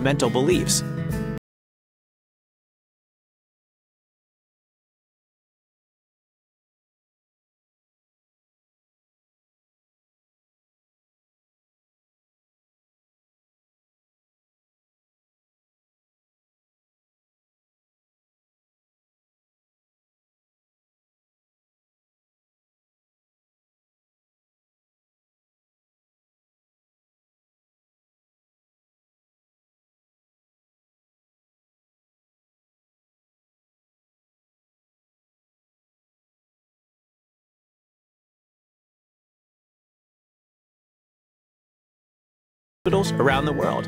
mental beliefs. Hospitals around the world.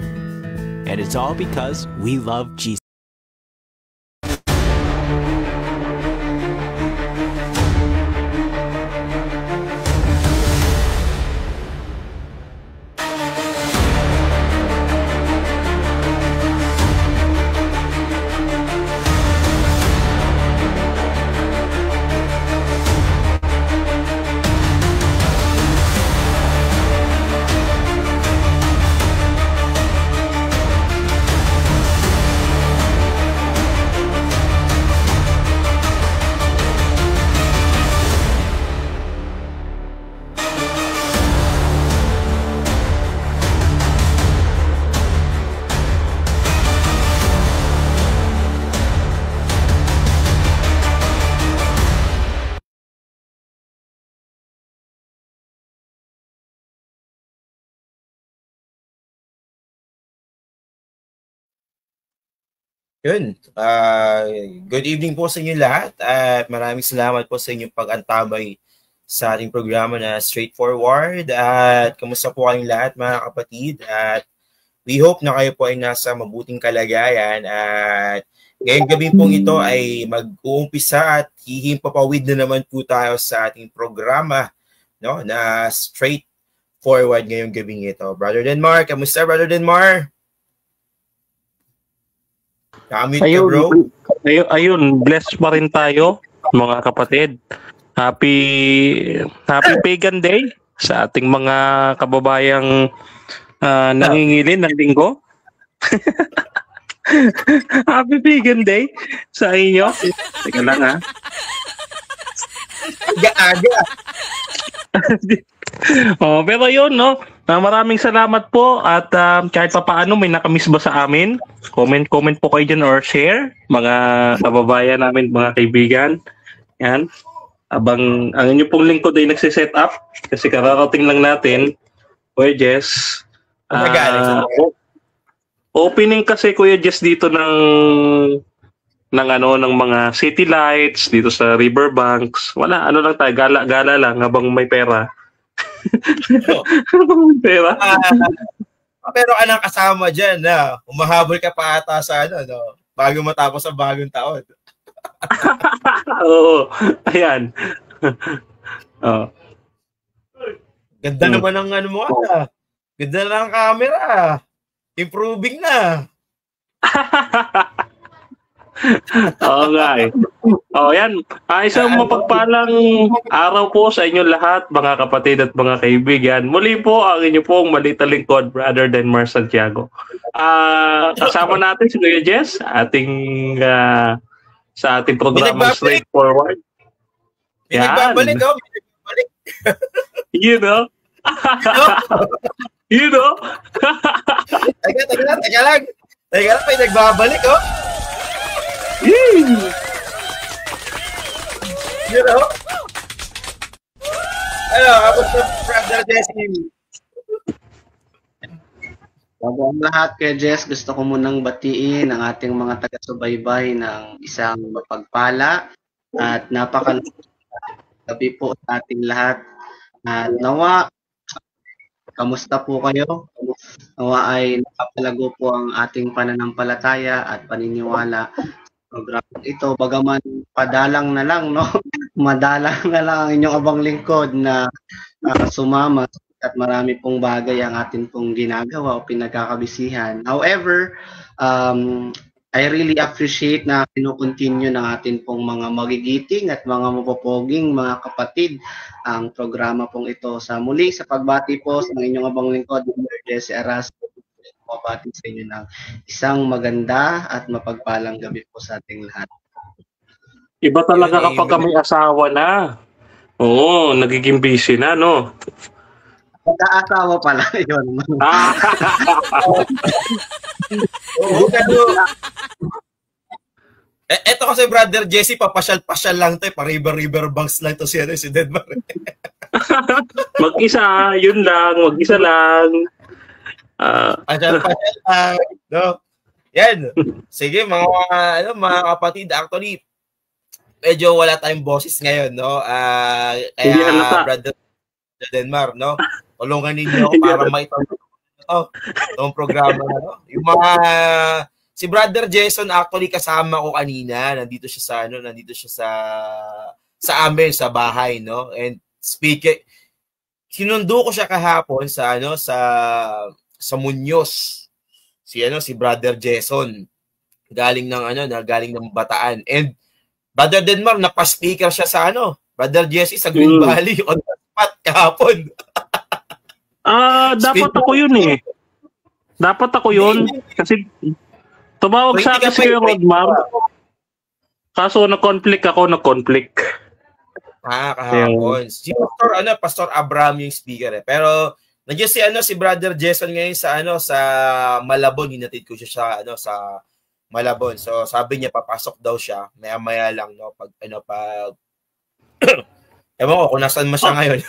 And it's all because we love Jesus. Yun. Good evening po sa inyo lahat at maraming salamat po sa inyong pag-antabay sa ating programa na Straightforward. At kamusta po kayong lahat mga kapatid? At we hope na kayo po ay nasa mabuting kalagayan. At ngayong gabi pong ito ay mag-uumpisa at hihimpapawid na naman po tayo sa ating programa, no, na Straightforward ngayong gabi ito. Brother Denmar, kamusta Brother Denmar? Ayun, blessed pa rin tayo mga kapatid. Happy Pagan Day sa ating mga kababayang nangingilin ng linggo. Happy Pagan Day sa inyo. Teka lang ha. Aga. Pero yun, no? Maraming salamat po at kahit pa paano may nakamiss ba sa amin? Comment po kayo dyan or share, mga kababayan namin, mga kaibigan. Yan. Abang ang inyo pong lingkod ay nagsiset up kasi kararating lang natin. Kuya Jess. Opening kasi Kuya Jess dito ng mga city lights dito sa riverbanks. Wala, ano lang tayo, gala lang habang may pera. Pera. Pero anong kasama dyan na umahabol ka pa ata sa bago matapos ang bagong taon. Oo, ayan. Ganda naman ng mo. Ganda na ng camera. Improving na. Oo nga eh. Yan. Isang mapagpalang araw po sa inyo lahat, mga kapatid at mga kaibigan. Muli po ang inyo pong malita lingkod, Brother Denmar Santiago. Kasama natin si Kuya Jess, sa ating programa Straightforward. Binagbabalik. You know? You know? Teka lang, may nagbabalik, You know? Kamusta Brother Jesse? Bago ang lahat kay Jess, gusto ko munang batiin ang ating mga taga-subaybay ng isang mapagpala at gabi po sa ating lahat. At nawa, kamusta po kayo? Nawa ay nakapalago po ang ating pananampalataya at paniniwala programa ito, bagaman padalang na lang, no? Madalang na lang ang inyong abang lingkod na sumama at marami pong bagay ang atin pong ginagawa o pinagkakabisihan. However, I really appreciate na kinukontinue ng atin pong mga magigiting at mga mapopoging mga kapatid ang programa pong ito. Sa muli, sa pagbati po sa inyong abang lingkod, Mr. Jesse Arras, bumabati sa inyo ng isang maganda at mapagpalang gabi po sa ating lahat. Iba talaga kapag may asawa na. Oo, nagiging busy na, no? Pagka-asawa pala yun. Oo, pero eto kasi Brother Jesse, papasyal-pasyal lang to, pa-river banks lang to si Denmar. Mag-isa, yun lang, mag-isa lang. Pasyal-pasyal lang, no? Yan. Sige, mga kapatid, actually, medyo wala tayong boses ngayon, no? Kaya, Brother Denmar, no? Tulungan ninyo ako para itong programa, no? Yung mga si Brother Jason actually kasama ko kanina, nandito siya sa amin sa bahay, no? And sinundo ko siya kahapon sa Muñoz. Si Brother Jason galing ng Bataan. And Brother Denmar napa-speaker siya sa Brother Jesse sa Green Valley on the spot kahapon. Dapat ako yun eh. Dapat ako yun kasi tumawag sa akin si Rodmar. Kaso na-conflict ako. Kahapon. Si Pastor Abraham yung speaker eh. Pero nandiyan si Brother Jason ngayon sa Malabon. Hinatid ko siya sa Malabon. So sabi niya papasok daw siya. Maya-maya lang pag ewan ko kung nasaan mo siya ngayon.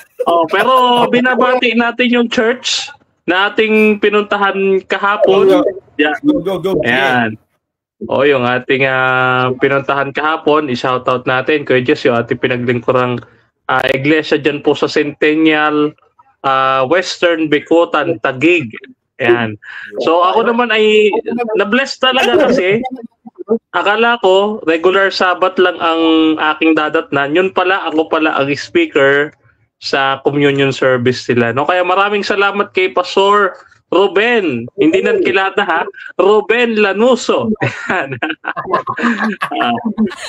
Pero binabati natin yung church na ating pinuntahan kahapon. Go. Ayan. Yung ating pinuntahan kahapon, i-shoutout natin Kuya Jess, yung ating pinaglingkurang iglesia dyan po sa Centennial Western Bicutan, Taguig. Ayan. So ako naman ay na-bless talaga kasi akala ko regular Sabbath lang ang aking dadatnan. Yun pala, ako pala ang speaker sa communion service nila. No? Kaya maraming salamat kay Pastor Ruben. Hindi na kilata ha. Ruben Lanuso.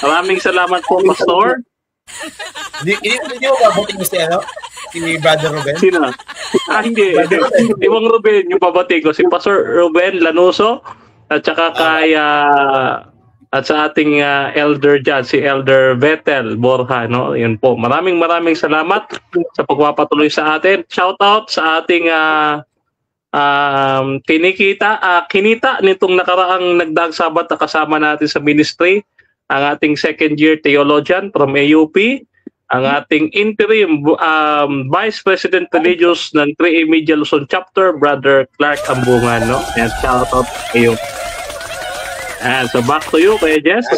Maraming salamat po, Pastor. Hindi mo babating si Brother Ruben? Sino? Hindi. Ibang Ruben yung babating ko. Si Pastor Ruben Lanuso at saka at sa ating elder dyan, si Elder Vettel Borja, no? Yun po. Maraming salamat sa pagpapatuloy sa atin. Shout out sa ating kinita nitong nakaraang nagdagsabat na kasama natin sa ministry, ang ating second year theologian from AUP, ang ating interim Vice President Religious ng 3A Media Luzon Chapter, Brother Clark Ambungan, no? And shout out kayo. So back to you, Kuya Jess.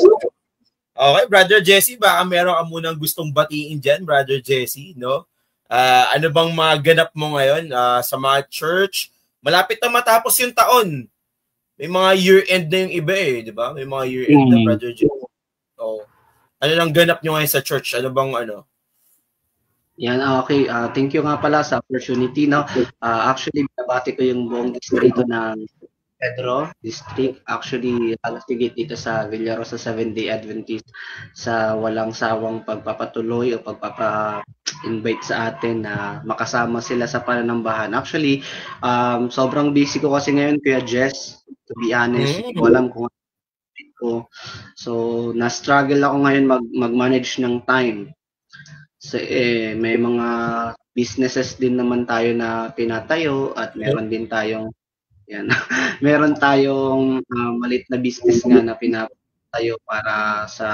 Okay, Brother Jesse, baka meron ka munang gustong batiin dyan, Brother Jesse, no? Ano bang mga ganap mo ngayon sa mga church? Malapit na matapos yung taon. May mga year-end na yung iba eh, di ba? May mga year-end na, Brother Jesse. So, ano lang ganap nyo ngayon sa church? Ano bang Yan, okay. Thank you nga pala sa opportunity, no? Actually, binabati ko yung buong distrito ng Pedro District. Actually, halos higit dito sa Villarosa Seventh-day Adventist sa walang sawang pagpapatuloy o pagpapa-invite sa atin na makasama sila sa pananambahan. Actually, sobrang busy ko kasi ngayon, Kuya Jess. To be honest, hindi ko alam kung ko. So, na-struggle ako ngayon mag-manage ng time. So, may mga businesses din naman tayo na tinatayo at meron din tayong meron tayong maliit na business nga na pinapatayo para sa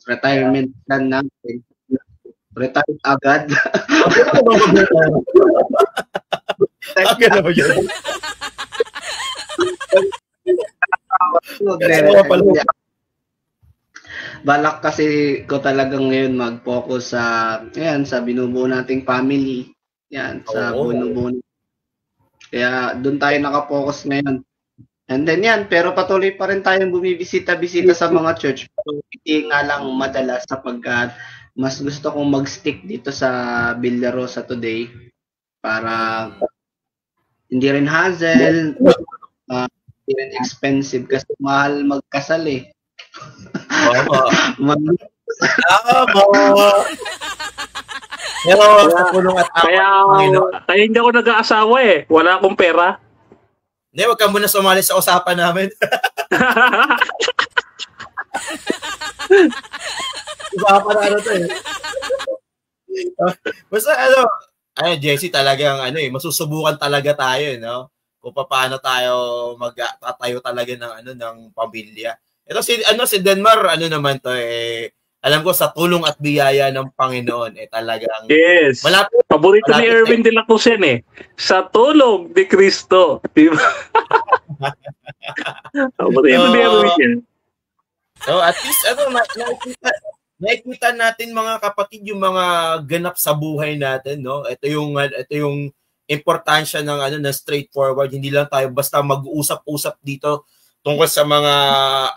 retirement plan natin. Retire agad. Agad na ba yun? Balak kasi ko talagang ngayon mag-focus sa binubuo nating family. Sa binubuo. Kaya doon tayo naka-focus ngayon. And then pero patuloy pa rin tayong bumibisita-bisita sa mga church. Pero hindi nga lang madalas sapagkat mas gusto kong mag-stick dito sa Villarosa today para hindi rin hassle, hindi rin expensive kasi mahal magkasal eh. Kaya hindi ako nag-aasawa eh. Wala akong pera. Hindi, wag ka muna sumali sa usapan namin. Usapan na to eh. Basta Jesse, talagang masusubukan talaga tayo, no? Kung paano tayo magtatayo talaga ng pamilya. Ito si Denmar, naman to alam ko sa tulong at biyaya ng Panginoon talagang yes. Malapit, paborito ni Erwin de la Cruz sa tulong ni Kristo. Diba? Paborito ni Erwin. So at least nakikita natin mga kapatid yung mga ganap sa buhay natin, no? Ito yung importansya ng straightforward. Hindi lang tayo basta mag-uusap-usap dito tungkol sa mga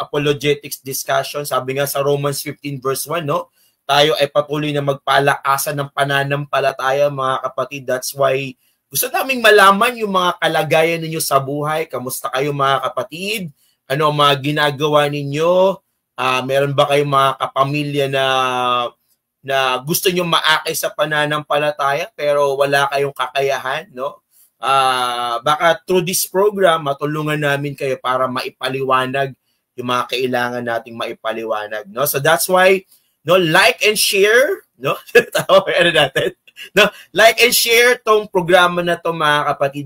apologetics discussion. Sabi nga sa Romans 15 verse 1, no? Tayo ay patuloy na magpalakasan ng pananampalataya, mga kapatid. That's why gusto naming malaman yung mga kalagayan ninyo sa buhay. Kamusta kayo, mga kapatid? Ano ang mga ginagawa ninyo? Meron ba kayong mga kapamilya na gusto nyo maakay sa pananampalataya pero wala kayong kakayahan, no? Baka through this program matulungan namin kayo para maipaliwanag yung mga kailangan nating maipaliwanag, no? So that's why, no, like and share, no? No, like and share tong programa na to, mga kapatid.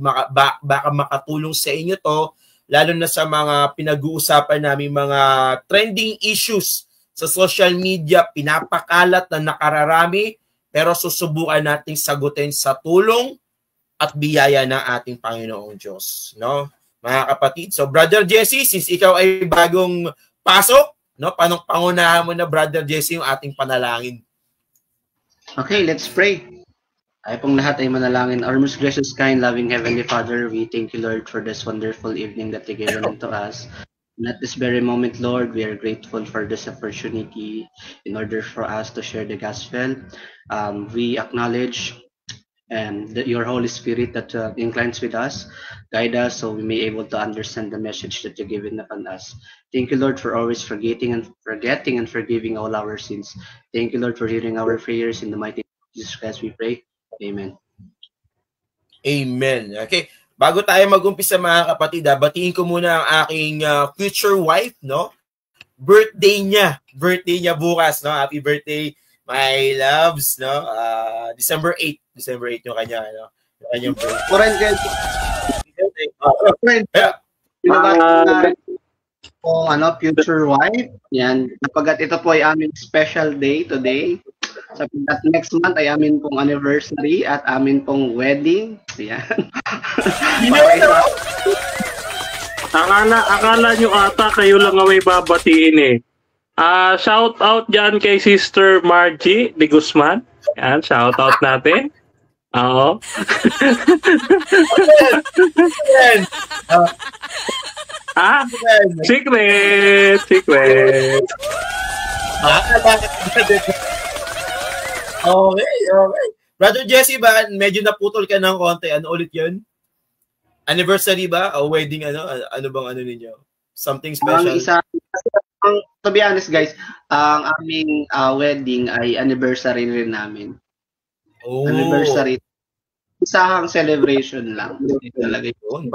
Baka makatulong sa inyo to, lalo na sa mga pinag-uusapan namin mga trending issues sa social media, pinapakalat na nakararami, pero susubukan nating sagutin sa tulong at biyaya ng ating Panginoong Diyos, no? Mga kapatid, so Brother Jesse, since ikaw ay bagong pasok, no, pangunahan mo na, Brother Jesse, yung ating panalangin. Okay, let's pray. Tayo pong lahat ay manalangin. Our most gracious, kind, loving Heavenly Father, we thank you, Lord, for this wonderful evening that you given unto us. And at this very moment, Lord, we are grateful for this opportunity in order for us to share the gospel. We acknowledge your Holy Spirit that inclines with us, guide us so we may able to understand the message that you've given upon us. Thank you, Lord, for always forgetting and forgiving all our sins. Thank you, Lord, for hearing our prayers. In the mighty name of Jesus Christ we pray. Amen. Amen. Okay. Bago tayo mag-umpisa, mga kapatid, batiin ko muna ang aking future wife, no? Birthday niya bukas, no? Happy birthday, my loves, no? December 8 yung kanya, no? Yung kanyang birthday. Future wife. Yan. Kapag ito po ay aming special day today. Sapagkat next month ay amin pong anniversary at amin pong wedding. Yan. Akala nyo ata kayo lang ang may babatiin shout out dyan kay Sister Margie de Guzman. Yan, shout out natin. Oo. Secret. Okay. Brother Jesse, ba medyo naputol ka ng konti? Ano ulit yun? Anniversary ba? O wedding Ano bang ninyo? Something special? To be honest, guys, ang aming wedding ay anniversary rin namin. Oh. Anniversary. Isang celebration lang. Talaga yun.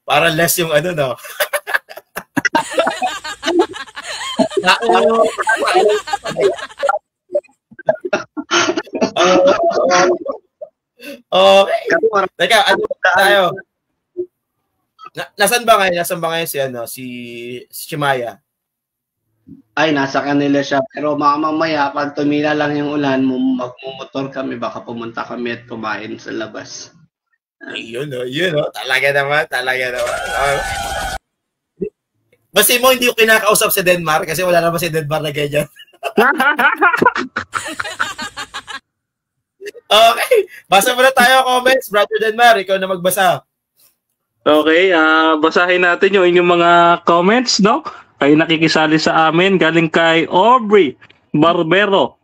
Para less yung no? Okay. Teka, tayo? Nasaan ba ngayon si Shimaya? Ay, nasa kanila siya. Pero mamaya, pag tumila lang yung ulan, magmumotor kami, baka pumunta kami at kumain sa labas. Yun. Talaga naman. Basta mo hindi ko kinakausap si Denmark kasi wala naman si Denmark na ganyan. Okay. Basa muna tayo comments. Brother Denmark, ikaw na magbasa. Okay, basahin natin yung inyong mga comments, no? Kayo nakikisali sa amin, galing kay Aubrey Barbero.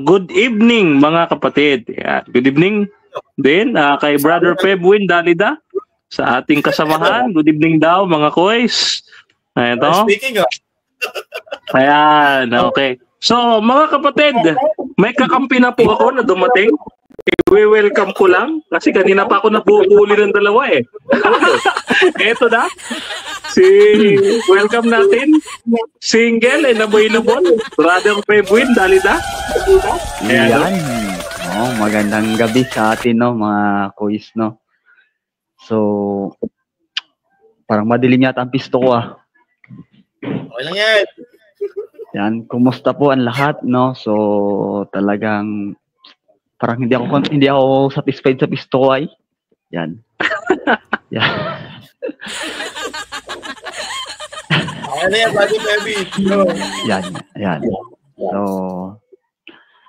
Good evening, mga kapatid. Good evening din kay Brother Pebwin Dalida sa ating kasamahan. Good evening daw, mga koys. Ito. Speaking of. Ayan, okay. So, mga kapatid, may kakampi na po ako na dumating. I-welcome ko lang kasi kanina pa ako nabubuli ng dalawa Eto na. Welcome natin. Single and available. Brother Pebwin, dali na. Yan. Oh, magandang gabi sa atin, no, mga kuis, no. So, parang madilim yata ang pisto ko, ah. Okay lang yan. Yan, kumusta po ang lahat, no? So, talagang parang hindi ako satisfied sa pisto ko, ay. Yan. Yan. Ano yan, Buddy Baby? Yan. So,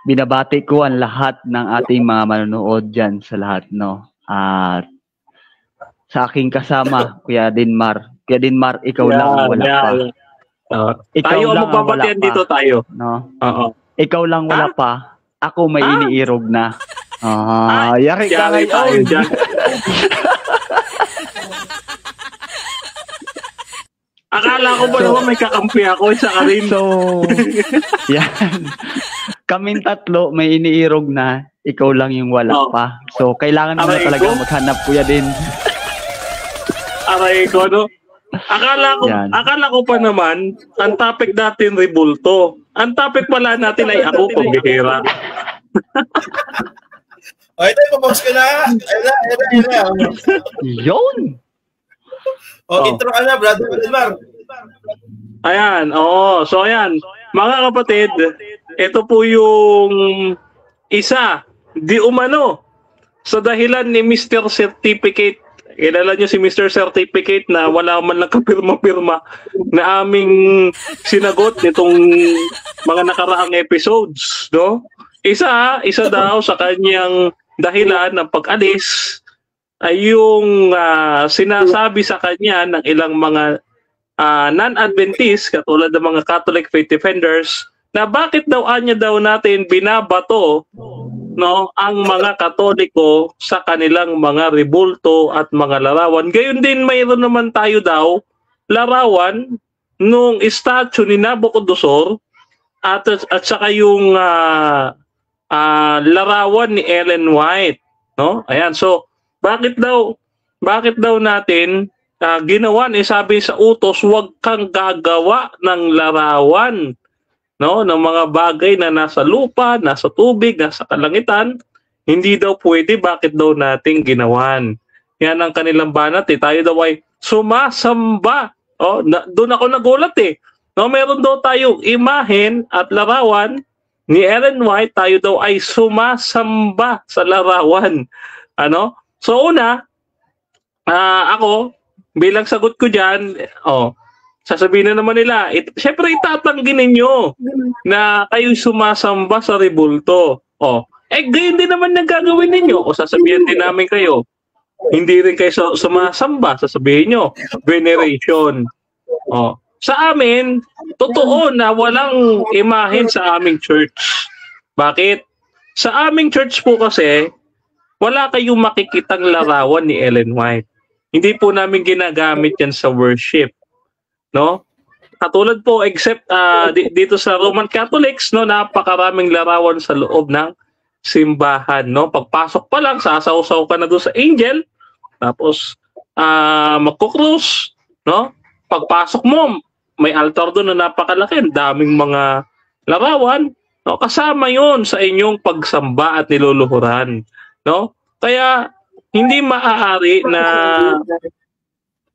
binabati ko ang lahat ng ating mga manonood dyan sa lahat, no? At sa aking kasama, Kuya Dinmar. Kuya Dinmar, ikaw lang wala pa. Ikaw tayo lang ang magbabatian dito tayo. No? Oo. Ikaw lang wala pa. Ako may iniirog na. Yari ka Yari tayo ngayon. dyan. Akala ko ba naman may kakampi ako sa karin. So, yan. Kaming tatlo may iniirog na. Ikaw lang yung wala pa. So, kailangan mo na talaga maghanap, Kuya Din. Aray ko, no? Akala ko pa naman, ang topic natin rebulto. Ang topic pala natin ay ako pambihira. Okay, tayo, pabox ka na. Ayun. Yun! Intro ka na, Brother Wilmar. Ayan, oo. So, ayan. Mga kapatid, ito po yung isa, di umano, sa dahilan ni Mr. Certificate. Kilala nyo si Mr. Certificate na wala man lang kapirma-pirma na aming sinagot nitong mga nakaraang episodes, no? Isa daw sa kanyang dahilan ng pag-alis ay yung sinasabi sa kanya ng ilang mga non-Adventist, katulad ng mga Catholic faith defenders, na bakit daw natin binabato, no, ang mga Katoliko sa kanilang mga rebulto at mga larawan. Gayon din mayroon naman tayo daw larawan nung statue ni Nabucodonosor at saka yung larawan ni Ellen White, no? Ayan, so bakit daw natin ginawan, sabi sa utos, huwag kang gagawa ng larawan, no, ng mga bagay na nasa lupa, nasa tubig, nasa kalangitan. Hindi daw pwede, bakit daw natin ginawan? Yan ang kanilang banat, tayo daw ay sumasamba. Doon ako nagulat, no, meron daw tayong imahen at larawan ni Ellen White, tayo daw ay sumasamba sa larawan. Ano? So una, ako bilang sagot ko diyan, sasabihin na naman nila, syempre itatanggi ninyo na kayo sumasamba sa rebulto. Gayon din naman ang gagawin ninyo. O sasabihin din namin kayo, hindi rin kayo sumasamba, sasabihin nyo, veneration. Sa amin, totoo na walang imahen sa aming church. Bakit? Sa aming church po kasi, wala kayong makikitang larawan ni Ellen White. Hindi po namin ginagamit yan sa worship. No? Katulad po, except dito sa Roman Catholics, no, napakaraming larawan sa loob ng simbahan. No? Pagpasok pa lang, sasaw-saw ka na doon sa angel, tapos magkukrus. No? Pagpasok mo, may altar doon na napakalaki, daming mga larawan. No? Kasama yon sa inyong pagsamba at niluluhuran. No? Kaya hindi maaari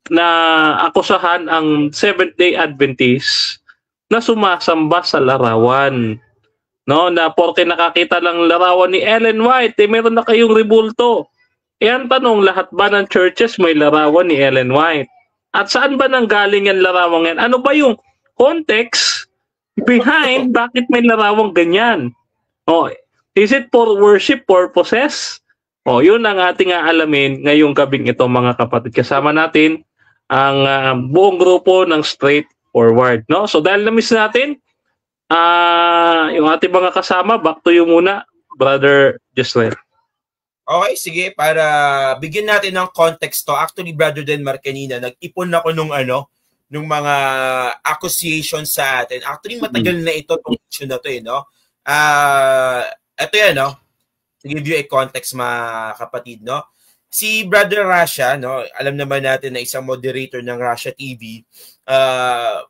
na akusahan ang Seventh-day Adventist na sumasamba sa larawan. No, na porke nakakita lang larawan ni Ellen White, meron na kayong rebulto. Ang tanong, lahat ba ng churches may larawan ni Ellen White? At saan ba nanggaling ang larawang yan? Ano ba yung context behind bakit may larawang ganyan? Is it for worship purposes? Yun ang ating aalamin ngayong gabing ito, mga kapatid. Kasama natin ang buong grupo ng Straight Forward. No? So dahil na-miss natin yung ating mga kasama, back to you muna, Brother Jesrel. Okay, sige. Para bigyan natin ng context to. Actually, Brother Denmar, kanina, nag-ipon ako nung mga accusations sa atin. Actually, matagal na ito, itong issue na to, no? Ito yan, no? To give you a context, mga kapatid, no? si Brother Russia, no, alam naman natin na isang moderator ng Russia TV,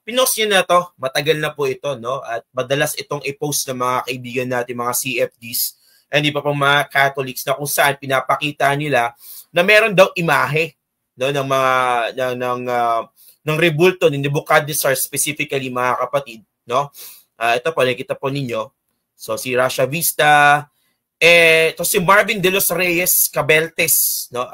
pinost niya na to, matagal na po ito, no, at madalas itong i-post ng mga kaibigan natin, mga CFDs, hindi pa pang mga Catholics, na kung saan pinapakita nila na meron daw imahe, no, ng mga ng rebulto ni Nebuchadnezzar, specifically mga kapatid, no. Ito po, nakikita po ninyo. So si Russia Vista, ito si Marvin De Los Reyes Cabeltes, no.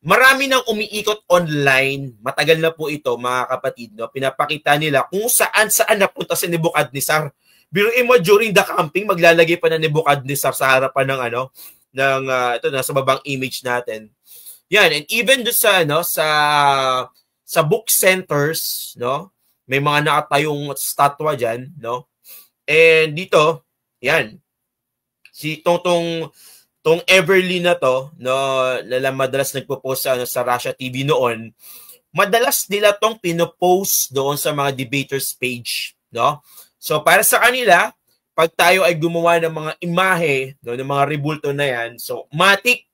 Marami nang umiikot online, matagal na po ito mga kapatid, no. Pinapakita nila kung saan napunta si Nebuchadnezzar. Biruin mo, during the camping, maglalagay pa na Nebuchadnezzar sa harapan ng ito nasa babang image natin. Yan, and even do sa sa book centers, no, may mga nakatayong statwa diyan, no. And dito, yan. Si tong Everly na to, no, madalas nagpo-post sa Russia TV noon. Madalas nila tong pino-post doon sa mga debaters page, no. So para sa kanila, pag tayo ay gumawa ng mga imahe, no, ng mga rebulto na yan, so matik,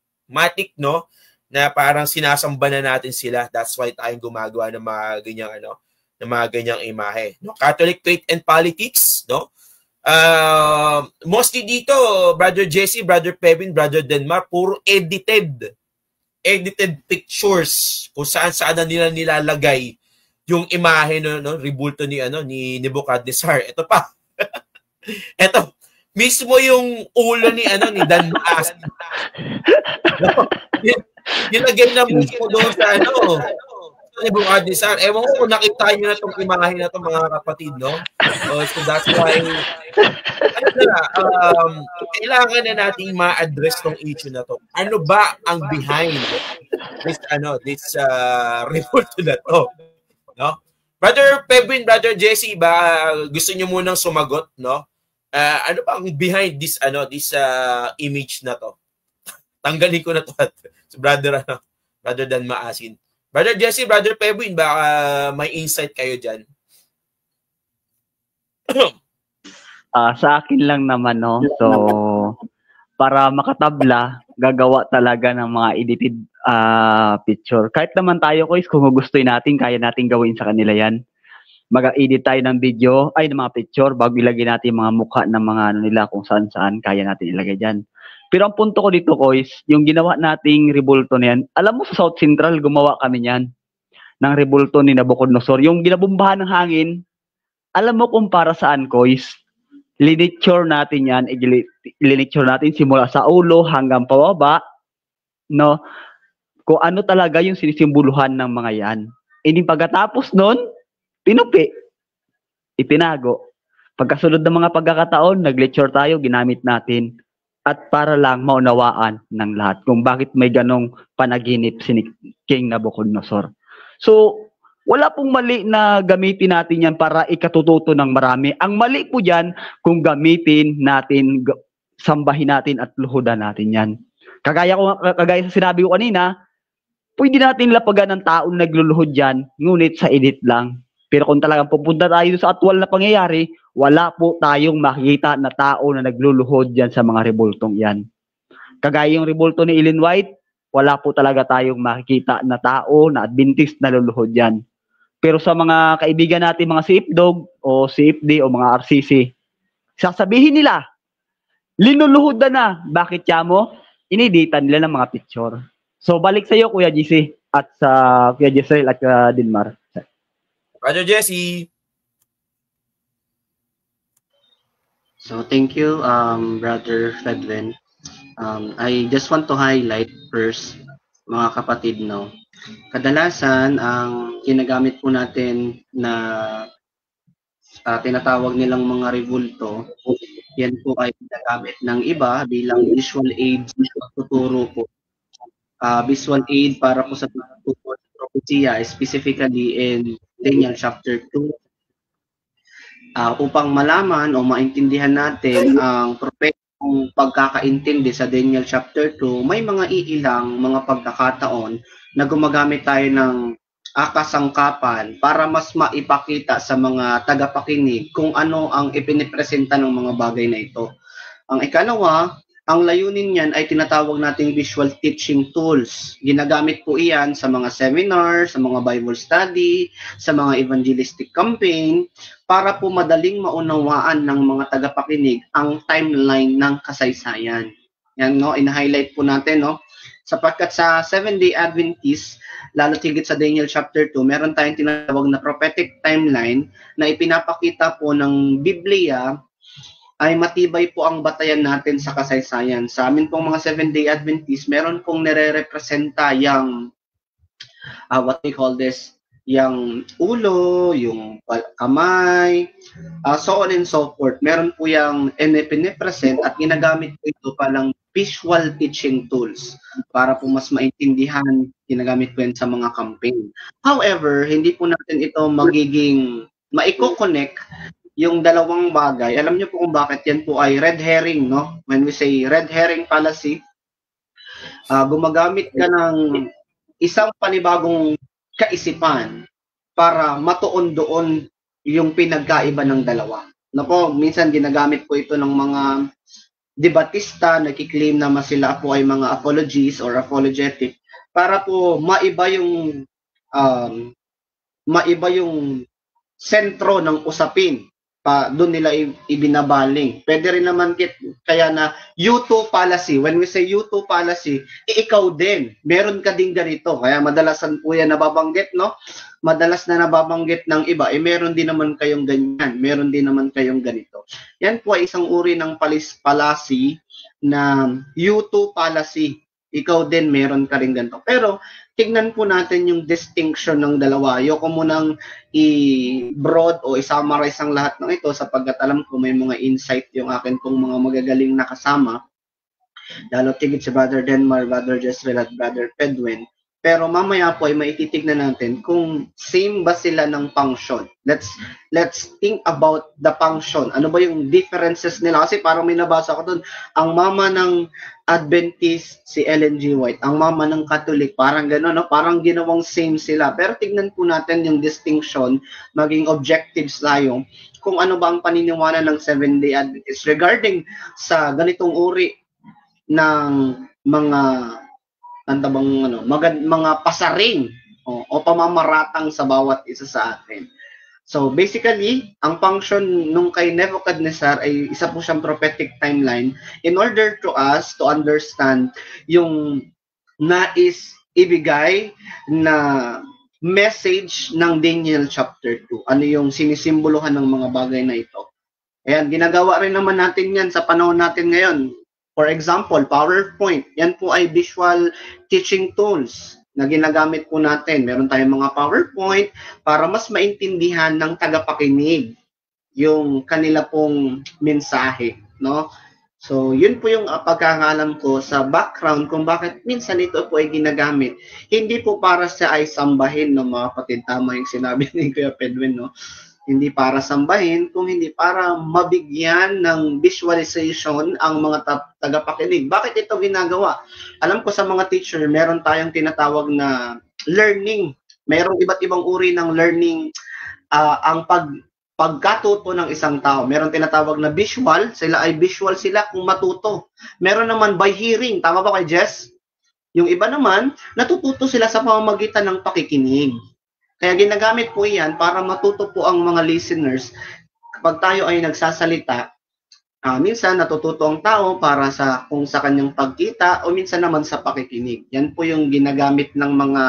no, na parang sinasamba na natin sila. That's why tayong gumagawa ng mga ganyang imahe, no. Catholic Faith and Politics, no. Mostly dito, Brother Jesse, Brother Pevin, Brother Denmar, puro edited pictures kung saan na nila nilalagay yung imahe no rebulto ni Nebuchadnezzar. Ito pa. Ito mismo yung ulo ni Dan Maas. Nilagay na mismo doon sa Nebuchadnezzar. Ewan ko kung nakita niyo na itong imahe na itong mga kapatid, no? So that's why kailangan na nating ma-address tong issue na to. Ano ba ang behind this rebulto na to? No? Brother Pevin, Brother Jesse, ba gusto niyo munang sumagot, no? Ano ba ang behind this image na to? Tanggalin ko na to si Brother Dan Maasin. Brother Jesse, Brother Pevin, baka may insight kayo diyan. Sa akin lang naman, no. So para makatabla, gagawa talaga ng mga edited picture. Kahit naman tayo, guys, kung gustuin natin, kaya natin gawin sa kanila yan. Mag-edit tayo ng video, ng mga picture, bago ilagay natin mga mukha ng mga nila kung saan-saan, kaya natin ilagay dyan. Pero ang punto ko dito, guys, yung ginawa nating rebulto na yan, alam mo sa South Central, gumawa kami yan ng rebulto ni Nabucodonosor. Yung ginabumbahan ng hangin, alam mo kung para saan, guys? Linicture natin yan, linicture natin simula sa ulo hanggang pababa, no? Kung ano talaga yung sinisimbuluhan ng mga yan. Hindi pagkatapos nun, pinupi, itinago. Pagkasunod ng mga pagkakataon, nag-lecture tayo, ginamit natin. At para lang maunawaan ng lahat kung bakit may ganong panaginip si King Nabucodonosor. So, wala pong mali na gamitin natin yan para ikatututo ng marami. Ang mali po dyan kung gamitin natin, sambahin natin at luhudan natin yan. Kagaya sa sinabi ko kanina, pwede natin lapagan ng taong nagluluhod dyan, ngunit sa edit lang. Pero kung talagang pupunta tayo sa actual na pangyayari, wala po tayong makikita na tao na nagluluhod dyan sa mga rebultong yan. Kagaya yung rebulto ni Ellen White, wala po talaga tayong makikita na tao na Adventist na luluhod dyan. Pero sa mga kaibigan natin, mga CFDOG o CFD o mga RCC, sasabihin nila, linuluhod na. Bakit mo? Iniditan nila ng mga picture. So, balik sa iyo, Kuya GC, at sa Kuya Jezreel at Dinmar. Brother Jesse. So, thank you, Brother Fedwin. I just want to highlight first, mga kapatid, no. Kadalasan, ang ginagamit po natin na tinatawag nilang mga rebulto, yan po ay ginagamit ng iba bilang visual aid sa tuturo po. Visual aid para po sa tuturo sa propesya, specifically in Daniel chapter 2. Upang malaman o maintindihan natin ang propetong pagkakaintindi sa Daniel chapter 2, may mga iilang mga pagkakataon na gumagamit tayo ng kasangkapan para mas maipakita sa mga tagapakinig kung ano ang ipinipresenta ng mga bagay na ito. Ang ikalawa, Ang layunin niyan ay tinatawag nating visual teaching tools. Ginagamit po iyan sa mga seminar, sa mga Bible study, sa mga evangelistic campaign, para po madaling maunawaan ng mga tagapakinig ang timeline ng kasaysayan. Yan, no, in-highlight po natin, no? Sapagkat sa Seventh-day Adventist, lalo tigit sa Daniel chapter 2, meron tayong tinatawag na prophetic timeline na ipinapakita po ng Biblia ay matibay po ang batayan natin sa kasaysayan. Sa amin pong mga Seventh-day Adventist, meron pong nire-representa yung what we call this, yung ulo, yung kamay, so on and so forth. Meron po yung pinipresent at ginagamit po ito palang visual teaching tools para po mas maintindihan, ginagamit po yan sa mga campaign. However, hindi po natin ito magiging maiko-connect yung dalawang bagay. Alam niyo po kung bakit yan po ay red herring, no? When we say red herring fallacy, gumagamit ka ng isang panibagong kaisipan para matuon doon yung pinagkaiba ng dalawa. Nako, minsan ginagamit po ito ng mga debatista, nagki-claim na sila po ay mga apologies or apologetic para po maiba yung sentro ng usapin. Doon nila ibinabaling. Pwede rin naman kaya na U2 fallacy. When we say U2 fallacy, ikaw din. Meron ka din ganito. Kaya madalasan po yan nababanggit, no? Madalas na nababanggit ng iba, meron din naman kayong ganyan. Meron din naman kayong ganito. Yan po ay isang uri ng fallacy na U2 fallacy. Ikaw din meron ka rin ganito. Pero tignan po natin yung distinction ng dalawa. Ayoko munang i-broad o i-summarize ang lahat ng ito sapagkat alam ko may mga insight yung akin pong mga magagaling na kasama. Lalo tigit si Brother Denmar, Brother Jezreel at Brother Pedwin. Pero mamaya po ay maititignan natin kung same ba sila ng function. Let's think about the function. Ano ba yung differences nila? Kasi parang may nabasa ko doon. Ang mama ng Adventist, si Ellen G. White. Ang mama ng Catholic, parang gano'n, no? Parang ginawang same sila. Pero tignan po natin yung distinction, maging objectives tayo, kung ano ba ang paniniwala ng Seventh-day Adventist regarding sa ganitong uri ng mga mga pasaring o pamamaratang sa bawat isa sa atin. So basically, ang function nung kay Nebuchadnezzar ay isa po siyang prophetic timeline in order to us to understand yung nais ibigay na message ng Daniel chapter 2. Ano yung sinisimbolohan ng mga bagay na ito. Ayan, ginagawa rin naman natin yan sa panahon natin ngayon. For example, PowerPoint. Yan po ay visual teaching tools na ginagamit po natin. Meron tayong mga PowerPoint para mas maintindihan ng tagapakinig yung kanila pong mensahe, no? So, yun po yung pagkakalam ko sa background kung bakit minsan ito po ay ginagamit. Hindi po para sa ay sambahin, no, mga kapatid, tama yung sinabi ni Kuya Pedwin, no? Hindi para sambahin, kung hindi para mabigyan ng visualization ang mga tagapakinig. Bakit ito ginagawa? Alam ko sa mga teacher, meron tayong tinatawag na learning. Merong iba't ibang uri ng learning. Ang pagkatuto ng isang tao. Meron tinatawag na visual. Sila kung matuto. Meron naman by hearing. Tama ba kay Jess? Yung iba naman, natututo sila sa pamamagitan ng pakikinig. Kaya ginagamit po yan para matuto po ang mga listeners. Kapag tayo ay nagsasalita, minsan natututo ang tao para kung sa kanyang pagkita o minsan naman sa pakikinig. Yan po yung ginagamit ng mga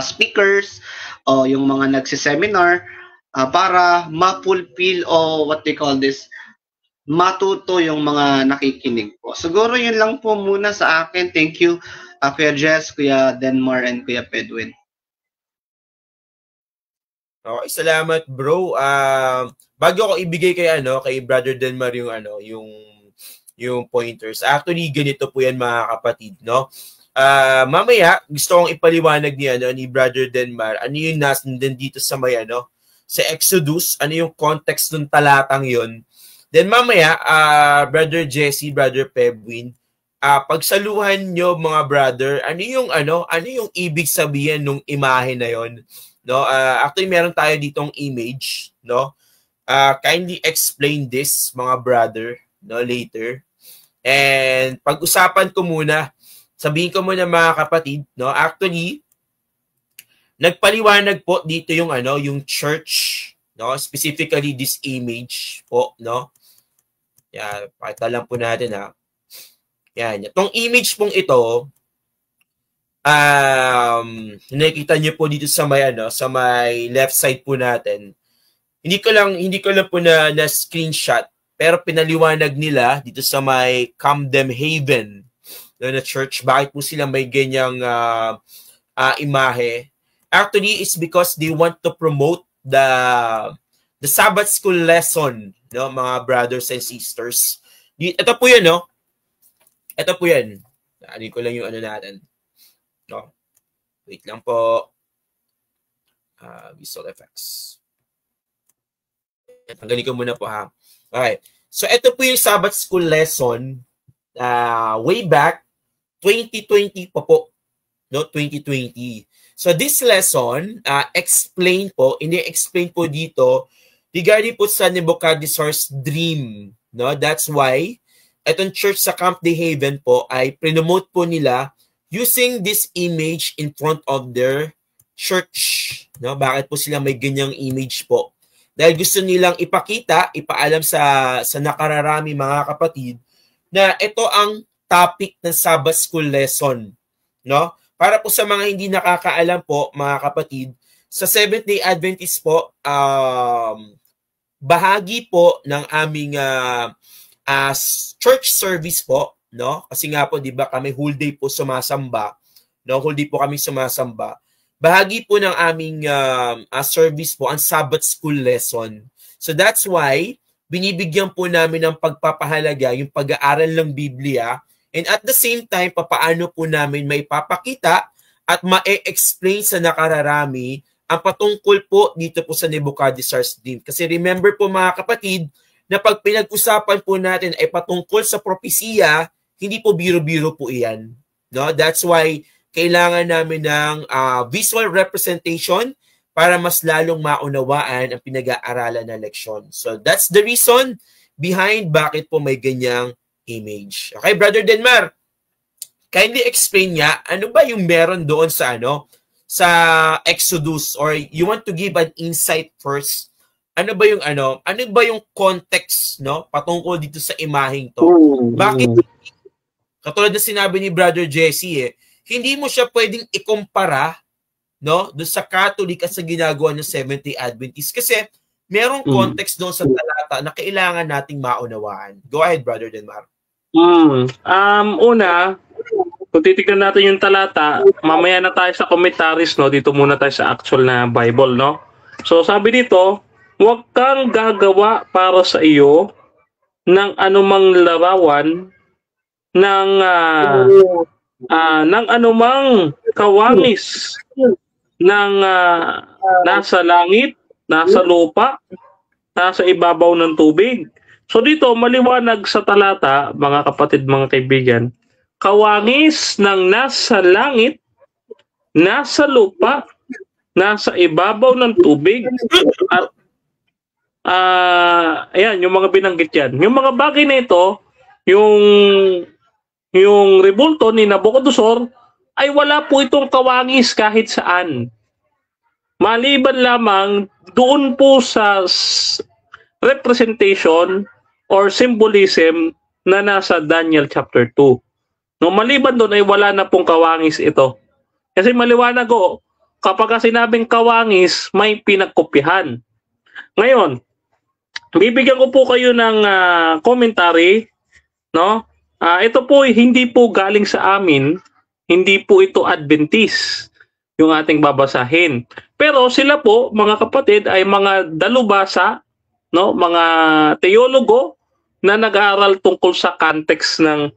speakers o yung mga nagsiseminar para ma-fulfill o what they call this, matuto yung mga nakikinig po. Siguro yun lang po muna sa akin. Thank you, Kuya Jess, Kuya Denmar, and Kuya Pedwin. Okay, salamat bro. Bago ako ibigay kay Brother Denmar yung pointers. Actually, ganito po yan mga kapatid, no? Mamaya gusto kong ipaliwanag ni Brother Denmar ano yung nandun dito sa may sa Exodus, ano yung context ng talatang yon. Then mamaya Brother Jesse, Brother Pebwin, pagsaluhan nyo mga brother, ano yung ibig sabihin ng imahe na yon. No, actually meron tayo ditong image, no? Kindly explain this mga brother, no, later. And pag-usapan ko muna, sabihin ko muna mga kapatid, no? Actually, nagpaliwanag po dito yung yung church, no? Specifically this image po, no? Yan, pakita lang po natin ha. Yan, itong image pong ito, nakikita niyo po dito sa may sa may left side po natin. Hindi ko lang po na screenshot, pero pinaliwanag nila dito sa may Camden Haven na church, bakit po sila may ganyang imahe. Actually, it's because they want to promote the Sabbath school lesson, no, mga brothers and sisters. Ito po 'yan, no? Ito po 'yan. Ano ko lang yung natin. No. Wait lang po. Visual effects. Tanggalin ko muna po ha. Okay. So ito po yung Sabbath school lesson way back 2020 po. No, 2020. So this lesson explain po dito regarding po sa Nebuchadnezzar's dream, no? That's why itong church sa Camp de Haven po ay promote po nila using this image in front of their church, no? Bakit po sila may ganyang image po? Dahil gusto nilang ipaalam sa nakararami mga kapatid na ito ang topic ng Sabbath school lesson, no? Para po sa mga hindi nakakaalam po, mga kapatid, sa Seventh-day Adventist po, bahagi po ng aming church service po, no? Kasi nga po, 'di ba, kami whole day po sumasamba, no? Whole day po kami sumasamba. Bahagi po ng aming service po ang Sabbath school lesson. So that's why binibigyan po namin ng pagpapahalaga yung pag-aaral ng Biblia, and at the same time papaano po namin may papakita at ma-explain sa nakararami ang patungkol po dito po sa Nebuchadnezzar's dream. Kasi remember po mga kapatid, na pag pinag-usapan po natin ay patungkol sa propesiya, hindi po biro-biro po iyan. No? That's why kailangan namin ng visual representation para mas lalong maunawaan ang pinag-aaralan na leksyon. So that's the reason behind bakit po may ganyang image. Okay, Brother Denmar, kindly explain nga, ano ba yung meron doon sa sa Exodus, or you want to give an insight first? Ano ba yung context, no, patungkol dito sa imaheng to? Bakit, katulad na sinabi ni Brother Jesse, hindi mo siya pwedeng ikumpara, no, doon sa Catholic at sa ginagawa ng Seventh-day Adventist, kasi merong context doon sa talata na kailangan nating maunawaan. Go ahead, Brother Denmar. Una, kung titignan natin yung talata, mamaya na tayo sa commentaries, no? Dito muna tayo sa actual na Bible, no? So sabi dito, huwag kang gagawa para sa iyo ng anumang larawan ng anumang kawangis ng nasa langit, nasa lupa, nasa ibabaw ng tubig. So dito, maliwanag sa talata, mga kapatid, mga kaibigan, kawangis ng nasa langit, nasa lupa, nasa ibabaw ng tubig, at ayan, yung mga binanggit yan. Yung mga bagay na ito, yung rebulto ni Nabucodonosor, ay wala po itong kawangis kahit saan. Maliban lamang doon po sa representation or symbolism na nasa Daniel chapter 2. No, maliban doon ay wala na pong kawangis ito. Kasi maliwanag ko, kapag sinabing kawangis, may pinagkopyahan. Ngayon, bibigyan ko po kayo ng commentary, no? Ito po hindi po galing sa amin, hindi po ito Adventist yung ating babasahin. Pero sila po, mga kapatid, ay mga dalubhasa, no, mga teologo na nag-aaral tungkol sa context ng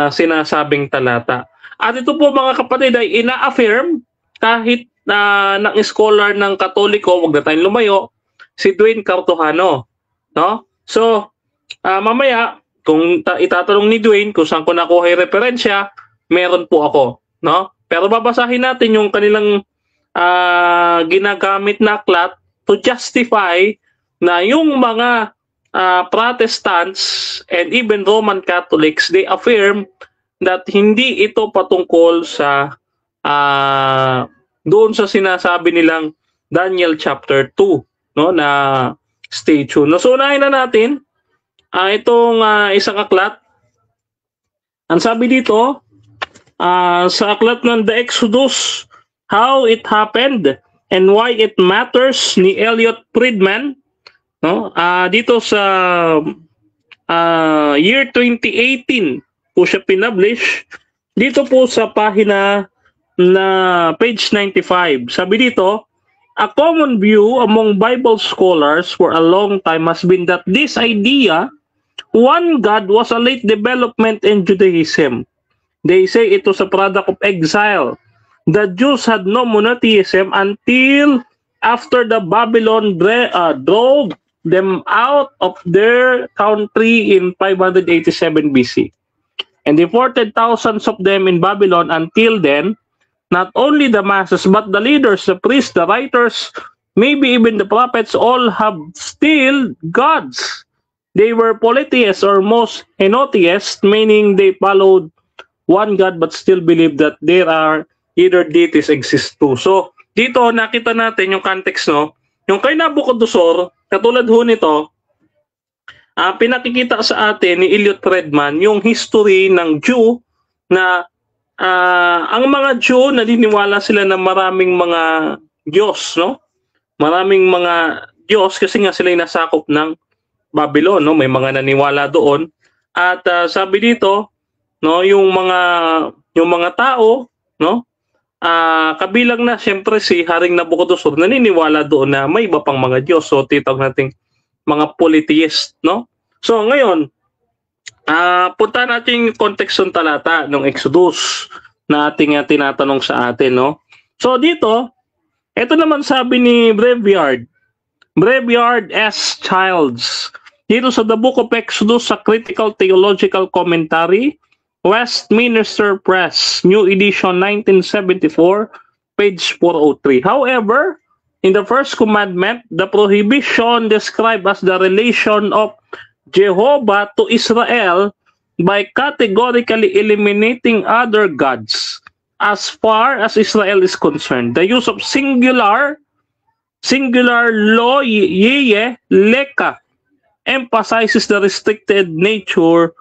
sinasabing talata. At ito po, mga kapatid, ay ina-affirm kahit ng scholar ng Katoliko, wag na tayong lumayo, si Dwayne Cartojano, no? So mamaya kung itatanong ni Dwayne kung saan ko nakuha yung referensya, meron po ako, no? Pero babasahin natin yung kanilang ginagamit na aklat to justify na yung mga Protestants and even Roman Catholics, they affirm that hindi ito patungkol sa doon sa sinasabi nilang Daniel chapter 2, no, na statue. No, so unahin na natin itong isang aklat. Ang sabi dito sa aklat ng The Exodus, How It Happened and Why It Matters ni Elliot Friedman, no? Dito sa year 2018 po siya pinublish. Dito po sa pahina na page 95. Sabi dito, a common view among Bible scholars for a long time has been that this idea, one God, was a late development in Judaism. They say it was a product of exile. The Jews had no monotheism until after the Babylon drove them out of their country in 587 BC. And deported thousands of them in Babylon. Until then, not only the masses, but the leaders, the priests, the writers, maybe even the prophets, all have still gods. They were polytheists or most henotheists, meaning they followed one God but still believe that there are either deities exist too. So, dito nakita natin yung context, no? Yung kay Nabucodonosor, katulad ho nito, pinakikita sa atin ni Elliot Friedman yung history ng Jew na ang mga Jew naniniwala sila na maraming mga Diyos, no? Maraming mga Diyos kasi nga sila yung nasakop ng Babylon, no? May mga naniwala doon. At sabi dito, no, yung mga tao, no? Kabilang na siyempre si Haring Nabucodonosor, naniniwala doon na may iba pang mga Diyos. So titawag natin mga polytheist, no? So ngayon, punta natin yung context ng talata ng Exodus na ating tinatanong sa atin, no? So dito, ito naman sabi ni Breviard S. Childs, dito sa The Book of Exodus sa Critical Theological Commentary, Westminster Press, New Edition 1974, page 403. However, in the first commandment, the prohibition described as the relation of Jehovah to Israel by categorically eliminating other gods as far as Israel is concerned. The use of singular lo yeye leka emphasizes the restricted nature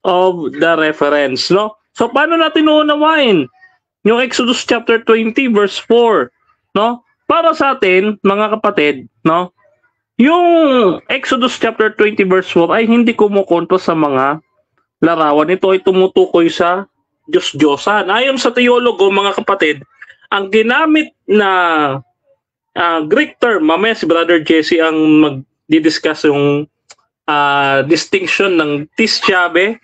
of the reference, no? So paano natin uunawain yung Exodus chapter 20 verse 4, no? Para sa atin, mga kapatid, no? Yung Exodus chapter 20 verse 4 ay hindi kumukontra sa mga larawan. Ito ay tumutukoy sa Diyos-Diyosan. Ayon sa teologo, mga kapatid, ang ginamit na Greek term, mamaya si Brother Jesse ang mag-discuss yung distinction ng tisyabe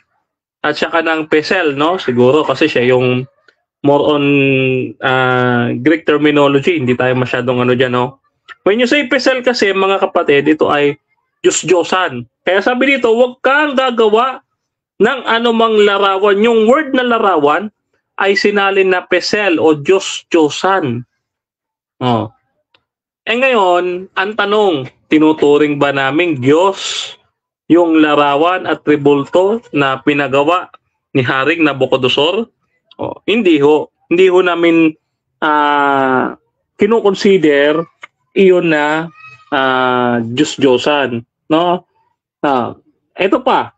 at saka ng pesel, no? Siguro kasi siya yung more on Greek terminology, hindi tayo masyadong ano dyan, no? When you say pesel kasi, mga kapatid, ito ay Diyos-Diyosan. Kaya sabi dito, huwag kang gagawa ng anumang larawan. Yung word na larawan ay sinalin na pesel o Diyos-Diyosan. Oh. Eh ngayon, ang tanong, tinuturing ba naming Diyos yung larawan at tribulto na pinagawa ni Haring Nabucodonosor? Oh, hindi ho. Hindi ho namin kino-consider iyon na Diyos-Diyosan, no? Ito pa.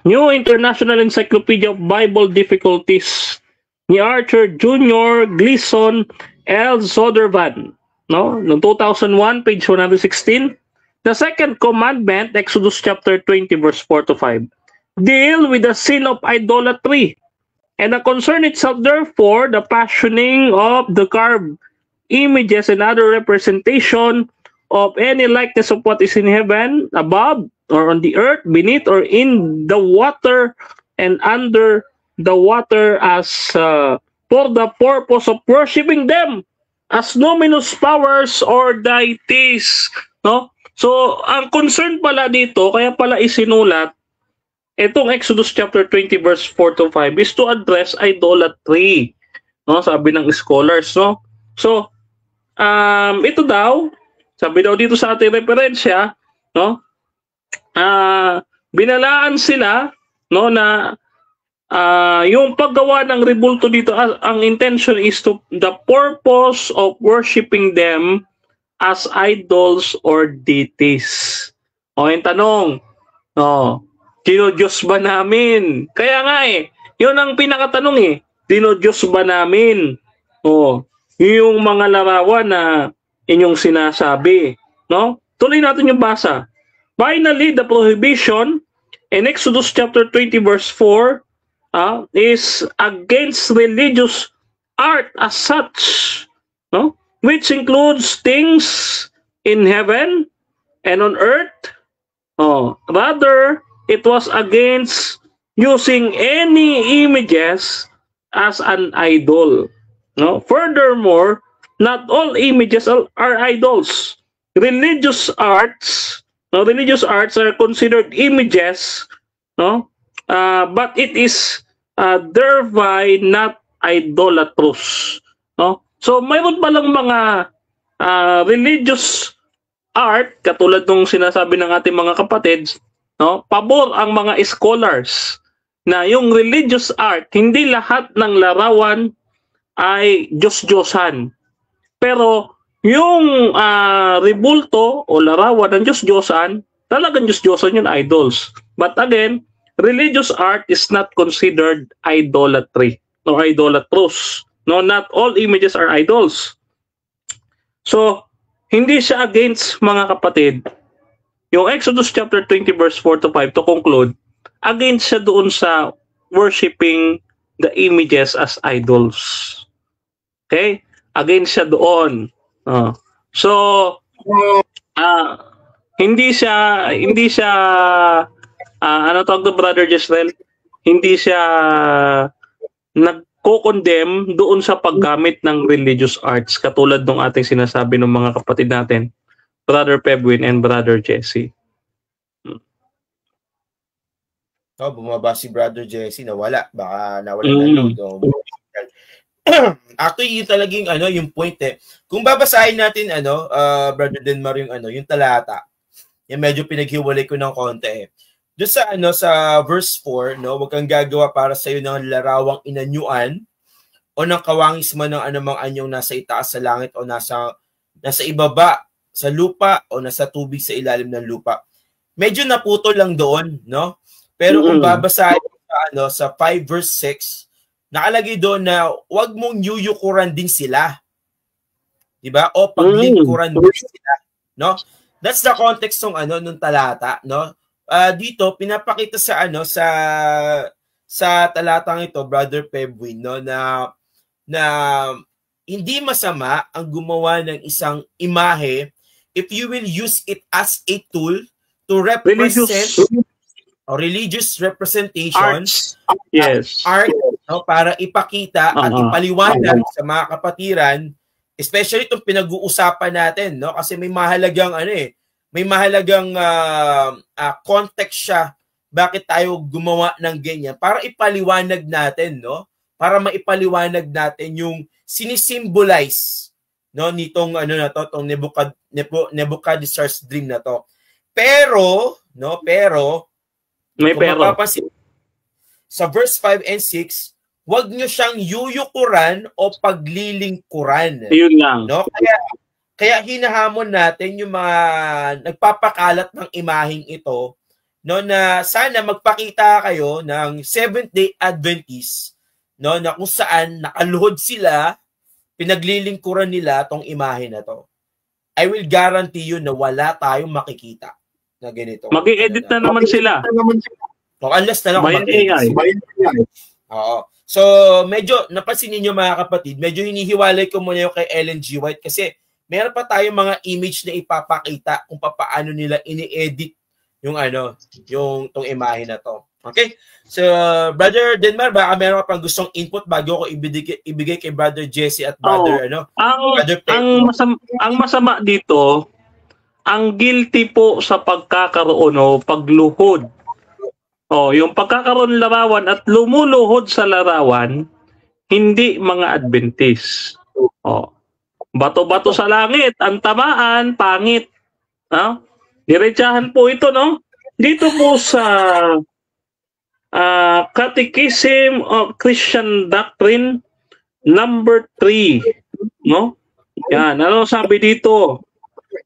New International Encyclopedia of Bible Difficulties ni Archer Jr. Gleason L. Sodervan, no? Noong 2001, page 116. The second commandment, Exodus chapter 20, verse 4 to 5, deal with the sin of idolatry. And the concern itself, therefore, the fashioning of the carved images and other representation of any likeness of what is in heaven, above, or on the earth, beneath, or in the water, and under the water as for the purpose of worshiping them as numinous powers or deities. No? So, ang concern pala dito, kaya pala isinulat, itong Exodus chapter 20 verse 4 to 5 is to address idolatry, no? Sabi ng scholars, no? So, ito daw, sabi daw dito sa ating referensya, no? binalaan sila, no, na yung paggawa ng rebulto dito, ang intention is to the purpose of worshiping them as idols or deities. O, yung tanong, dinodiyos ba namin? Kaya nga yun ang pinakatanong dinodiyos ba namin? Yung mga larawan na inyong sinasabi, no? Tuloy natin yung basa. Finally, the prohibition in Exodus chapter 20 verse 4 is against religious art as such, no? Which includes things in heaven and on earth. Rather, it was against using any images as an idol. No? Furthermore, not all images are idols. Religious arts are considered images, no? But it is thereby not idolatrous. No? So mayroon palang mga religious art, katulad ng sinasabi ng ating mga kapatid, no? Pabor ang mga scholars na yung religious art, hindi lahat ng larawan ay Diyos-Diyosan. Pero yung rebulto o larawan ng Diyos-Diyosan, talagang Diyos-Diyosan yun, idols. But again, religious art is not considered idolatry or idolatrous. No, not all images are idols. So, hindi siya against, mga kapatid. Yung Exodus chapter 20 verse 4 to 5 to conclude, against siya doon sa worshiping the images as idols. Okay? Against siya doon. So, hindi siya ano tawag to, Brother Jesrel? Hindi siya nagko-condemn doon sa paggamit ng religious arts, katulad ng ating sinasabi ng mga kapatid natin, Brother Pebwin and Brother Jesse. Bumaba si Brother Jesse, nawala. Baka nawala na load. Actually, yun talagang yung point Kung babasahin natin Brother Denmar, yung talata. Yung medyo pinaghiwalay ko ng konti Doon sa verse 4, no, wag kang gagawa para sa iyo ng larawang inanyuan o ng kawangis man ng anumang anyong nasa itaas sa langit o nasa ibaba sa lupa o nasa tubig sa ilalim ng lupa. Medyo naputol lang doon, no? Pero kung babasahin sa 5 verse 6, nakalagay doon na wag mong yuyukuran din sila. 'Di ba? O paglingkuran din sila, no? That's the context ng nung talata, no? Dito pinapakita sa sa talatang ito, Brother Pebwin, no, na hindi masama ang gumawa ng isang imahe if you will use it as a tool to represent religious representations, art, no, para ipakita at ipaliwanag sa mga kapatiran, especially itong pinag-uusapan natin, no, kasi may mahalagang may mahalagang context siya bakit tayo gumawa ng ganyan para ipaliwanag natin, no? Para maipaliwanag natin yung sinisimbolize, no, nitong tong Nebuchadnezzar's dream na to. Pero may pero sa verse 5 and 6, wag nyo siyang yuyukuran o paglilingkuran. Yun lang. No? Kaya hinahamon natin yung mga nagpapakalat ng imaheng ito, no, na sana magpakita kayo ng Seventh-day Adventist, no, na kung saan nakaluhod sila, pinaglilingkuran nila tong imahe na to. I will guarantee you na wala tayong makikita na ganito. Mag-i-edit na naman sila. Unless na lang mag-AI. Oo. So, medyo, napansin niyo mga kapatid, medyo hinihiwalay ko muna yung kay Ellen G. White kasi meron pa tayong mga image na ipapakita kung paano nila ini-edit yung yung tong imahe na to. Okay? So, Brother Denmar, baka meron ka pang gustong input bago ko ibigay kay Brother Jesse at Brother Brother ang masama dito, ang guilty po sa pagkakaroon o pagluhod. Yung pagkakaroon larawan at lumuluhod sa larawan, hindi mga Adventist. Bato-bato sa langit, ang tamaan, pangit. Diretsahan po ito, no? dito po sa Catechism of Christian Doctrine number 3, no? Yan, ano sabi dito?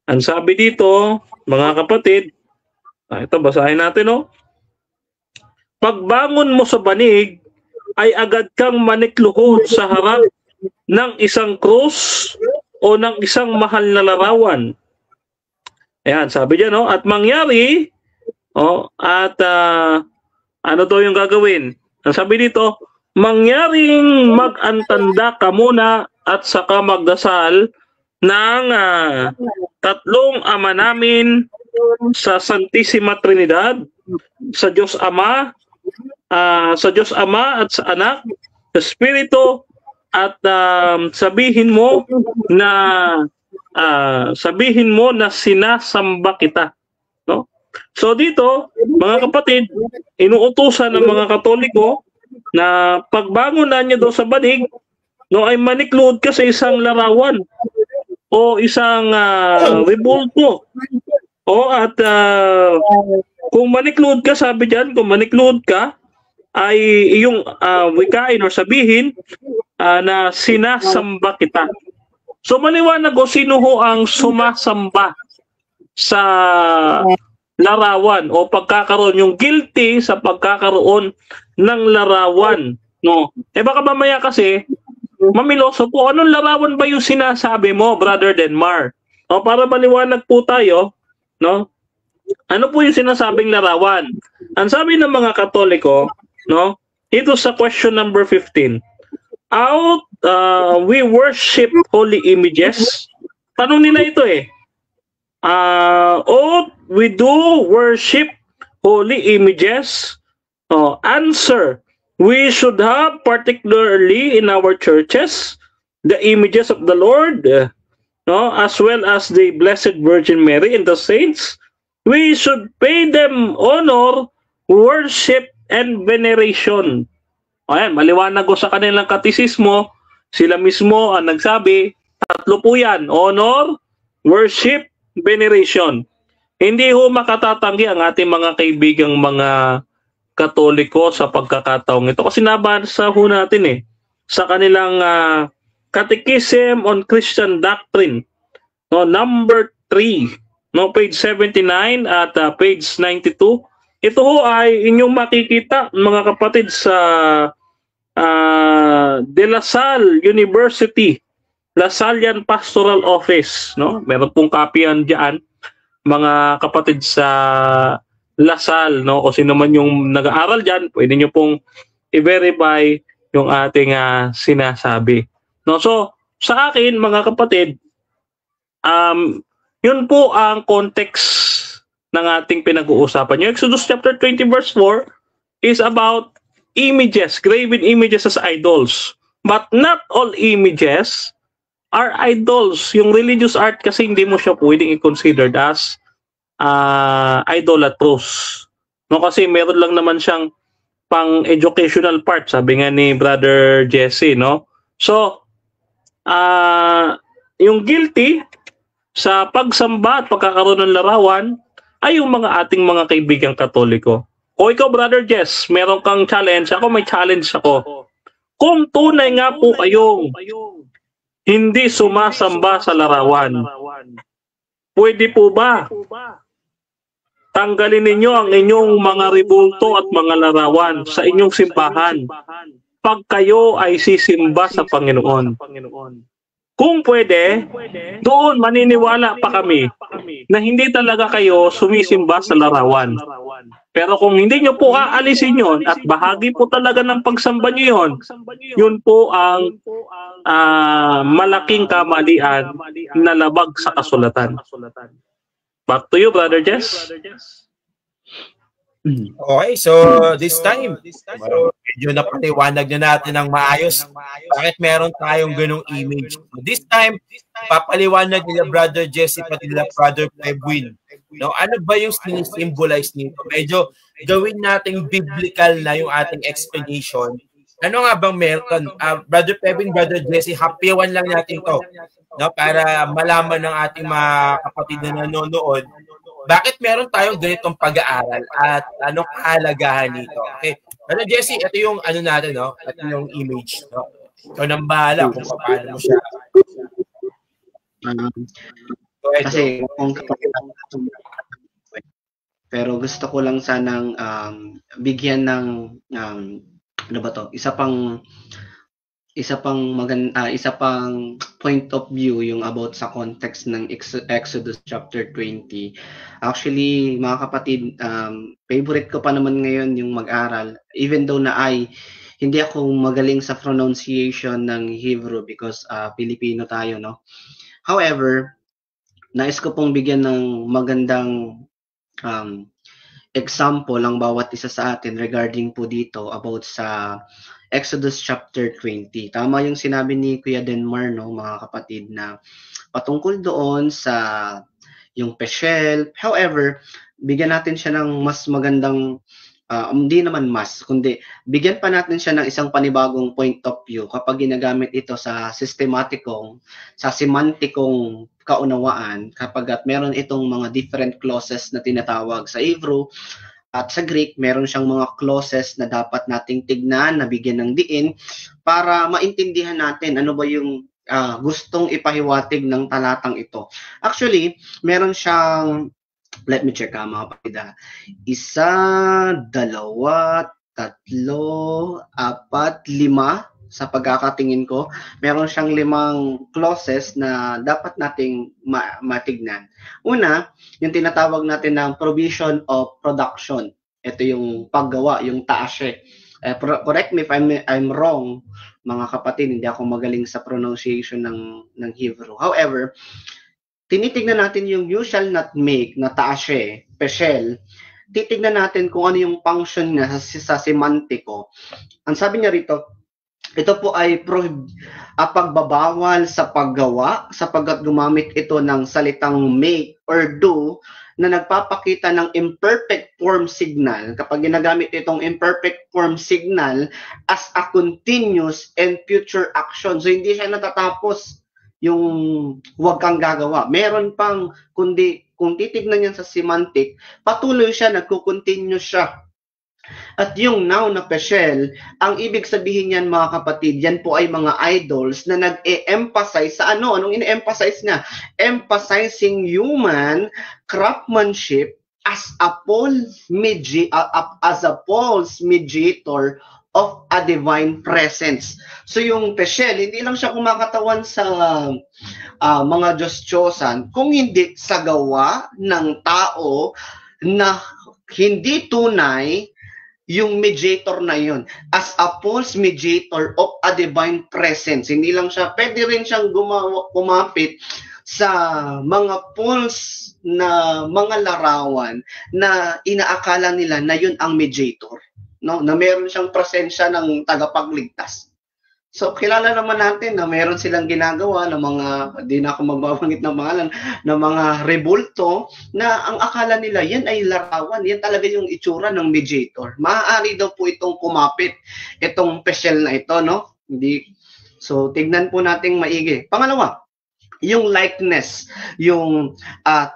Ang sabi dito, mga kapatid, ito basahin natin, no? Pagbangon mo sa banig, ay agad kang manikluhod sa harap ng isang krus o ng isang mahal na larawan. Ayan, sabi dyan, no? At mangyari, ano to yung gagawin? Ang sabi dito, mangyaring mag-antanda ka muna at saka magdasal ng tatlong ama namin sa Santissima Trinidad, sa Diyos Ama, at sa Anak, sa Espiritu, at sabihin mo na sinasamba kita. No? So dito, mga kapatid, inuutusan ng mga Katoliko na pagbangon na niya doon sa banig, no, ay maniklood ka sa isang larawan o isang rebulto. At kung maniklood ka, sabi diyan, kung maniklood ka, ay iyong wikain o sabihin na sinasamba kita. So maliwanag o sino ho ang sumasamba sa larawan o pagkakaroon, yung guilty sa pagkakaroon ng larawan, no? Baka mamaya kasi mamiloso po, anong larawan ba yung sinasabi mo, Brother Denmar? Para maliwanag po tayo, no? Ano po yung sinasabing larawan? Ang sabi ng mga Katoliko, no? Ito sa question number 15. We worship holy images. Tanong nila ito we do worship holy images. Answer, we should have, particularly in our churches, the images of the Lord, as well as the Blessed Virgin Mary and the saints. We should pay them honor, worship, and veneration. Ayan, maliwanag ko sa kanilang katisismo, sila mismo ang nagsabi, tatlo po yan, honor, worship, veneration. Hindi ho makatatanggi ang ating mga kaibigang mga Katoliko sa pagkakataong ito. Kasi nabasa ho natin sa kanilang Catechism on Christian Doctrine, no, number 3, no, page 79 at page 92. Ito ho ay inyong makikita, mga kapatid, sa De La Salle University, Lasallian Pastoral Office, no? Meron pong kopyahan diyan, mga kapatid, sa La Salle, no? O sino man yung nag-aaral diyan, pwede niyo pong i-verify yung ating sinasabi. No, so sa akin, mga kapatid, yun po ang context ng ating pinag-uusapan. Yung Exodus chapter 20 verse 4 is about images, graven images as idols. But not all images are idols. Yung religious art kasi hindi mo siya pwedeng i-considered as idolatrous. No, kasi meron lang naman siyang pang-educational part, sabi nga ni Brother Jesse, no? So, yung guilty sa pagsamba at pagkakaroon ng larawan ay yung mga ating mga kaibigang Katoliko. O ikaw, Brother Jess, meron kang challenge. Ako may challenge ako. Kung tunay nga po kayong hindi sumasamba sa larawan, pwede po ba tanggalin ninyo ang inyong mga rebulto at mga larawan sa inyong simbahan pag kayo ay sisimba sa Panginoon? Kung pwede, doon maniniwala pa kami na hindi talaga kayo sumisimba sa larawan. Pero kung hindi nyo po aalisin yon at bahagi po talaga ng pagsamba nyo yon, yun po ang malaking kamalian na labag sa kasulatan. Back to you, Brother Jess. Okay, so this time, medyo napaliwanag na natin ng maayos bakit meron tayong ganong image. So this time, papaliwanag nila Brother Jesse pati nila Brother Edwin. No, ano ba yung symbolize nito? Medyo gawin nating biblical na yung ating explanation. Ano nga bang meron? Brother Edwin, Brother Jesse, happyawan lang natin to, no, para malaman ng ating mga kapatid na nanonood bakit meron tayong ganitong pag-aaral at anong kahalagahan nito? Okay. Ano, Jesse, ito yung ano natin, no? Ito yung image, no? Ikaw nang bahala kung paano mo siya. Kasi kung pero gusto ko lang sanang bigyan ng ano ba to? Isa pang point of view yung about sa context ng Exodus chapter 20. Actually, mga kapatid, favorite ko pa naman ngayon yung mag-aral, even though na hindi ako magaling sa pronunciation ng Hebrew because Pilipino tayo, no? However, nais ko pong bigyan ng magandang example ang bawat isa sa atin regarding po dito about sa Exodus chapter 20. Tama yung sinabi ni Kuya Denmar, no, mga kapatid, na patungkol doon sa yung Peshel. However, bigyan natin siya ng mas magandang, hindi naman mas, kundi bigyan pa natin siya ng isang panibagong point of view kapag ginagamit ito sa semantikong kaunawaan, kapag meron itong mga different clauses na tinatawag sa Hebrew. At sa Greek, meron siyang mga clauses na dapat nating tignan, na bigyan ng diin, para maintindihan natin ano ba yung gustong ipahiwatig ng talatang ito. Actually, meron siyang, let me check mga kapatid. 1, 2, 3, 4, 5, sa pagkakatingin ko, meron siyang 5 clauses na dapat nating matignan. Una, yung tinatawag natin ng provision of production. Ito yung paggawa, yung taashe. Correct me if I'm wrong, mga kapatid, hindi ako magaling sa pronunciation ng Hebrew. However, tinitignan natin yung you shall not make na taashe, peshel. Titignan natin kung ano yung function niya sa semantiko. Ang sabi niya rito, ito po ay pagbabawal sa paggawa sapagkat gumamit ito ng salitang make or do na nagpapakita ng imperfect form signal. Kapag ginagamit itong imperfect form signal as a continuous and future action. So hindi siya natatapos yung huwag kang gagawa. Meron pang, kundi kung titignan yan sa semantic, patuloy siya, nagko-continue siya. At yung noun na peshel, ang ibig sabihin niyan mga kapatid, yan po ay mga idols na nag-e-emphasize sa ano? Anong ine-emphasize niya? Emphasizing human craftsmanship as a false mediator of a divine presence. So yung peshel, hindi lang siya kumakatawan sa mga Diyos-Diyosan, kung hindi sa gawa ng tao na hindi tunay yung mediator na yun, as a false mediator of a divine presence. Hindi lang siya, pwede rin siyang kumapit sa mga false na mga larawan na inaakala nila na yun ang mediator, no? Na meron siyang presensya ng tagapagligtas. So, kilala naman natin na meron silang ginagawa ng mga, di na ako magbabanggit ng pangalan, ng mga rebulto na ang akala nila, yan ay larawan, yan talaga yung itsura ng mediator. Maaari daw po itong kumapit, itong peshel na ito, no? Hindi. So, tignan po nating maigi. Pangalawa, yung likeness, yung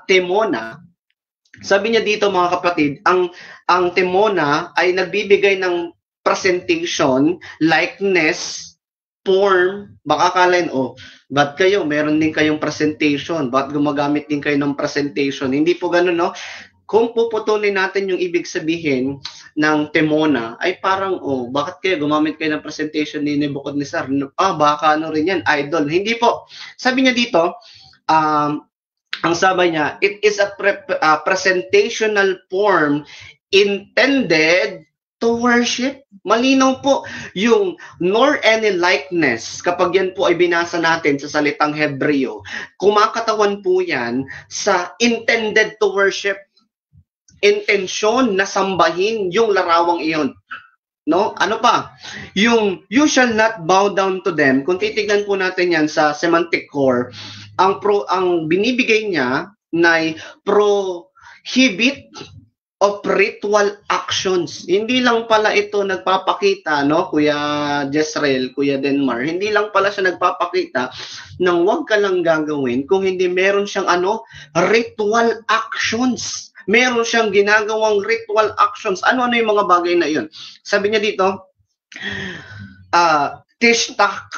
temona. Sabi niya dito mga kapatid, ang temona ay nagbibigay ng presentation, likeness, form. Baka kalain, ba't kayo, meron din kayong presentation, ba't gumagamit din kayo ng presentation? Hindi po ganun, no? Kung puputulin natin yung ibig sabihin ng temona, ay parang, bakit kayo gumamit kayo ng presentation ni Nebuchadnezzar? Baka ano rin yan, idol. Hindi po. Sabi niya dito, ang sabi niya, it is a presentational form intended to worship. Malinaw po yung nor any likeness, kapag yan po ay binasa natin sa salitang Hebreo, kumakatawan po yan sa intended to worship. Intensyon na sambahin yung larawang iyon. No? Ano pa? Yung you shall not bow down to them, kung titignan po natin yan sa semantic core, ang binibigay niya na prohibit of ritual actions. Hindi lang pala ito nagpapakita, no, Kuya Jezreel, Kuya Denmar, hindi lang pala siya nagpapakita ng wag ka lang gagawin kung hindi meron siyang ritual actions. Meron siyang ginagawang ritual actions. Ano yung mga bagay na yun? Sabi niya dito, Tishtak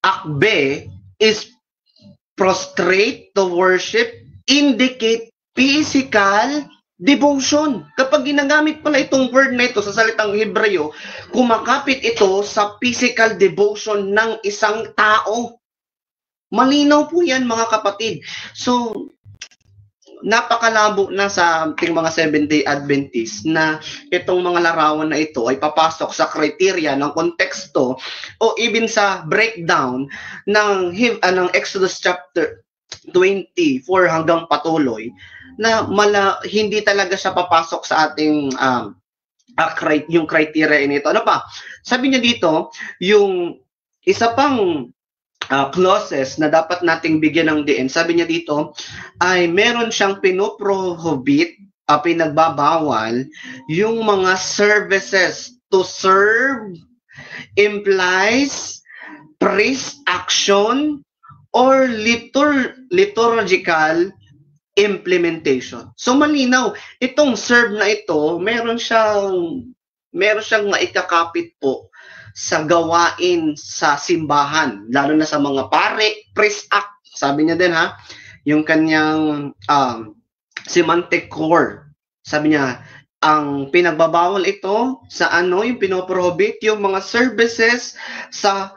Akbe is prostrate to worship, indicate physical devotion. Kapag ginagamit pala itong word na ito sa salitang Hebreo, kumakapit ito sa physical devotion ng isang tao. Malinaw po yan, mga kapatid. So, napakalabo na sa ating mga Seventh-day Adventists na itong mga larawan na ito ay papasok sa criteria ng konteksto o even sa breakdown ng Exodus chapter 24 hanggang patuloy, na hindi talaga siya papasok sa ating yung criteria nito. Ano pa? Sabi niya dito, yung isa pang clauses na dapat nating bigyan ng diin, sabi niya dito, ay meron siyang pinoprohibit, pinagbabawal, yung mga services. To serve implies priest action or liturgical implementation. So malinaw, itong serve na ito, meron siyang maikakapit po sa gawain sa simbahan, lalo na sa mga pare, priest act. Sabi niya din yung kanyang semantic core. Sabi niya, ang pinagbabawal ito sa yung pinoprohibit yung mga services sa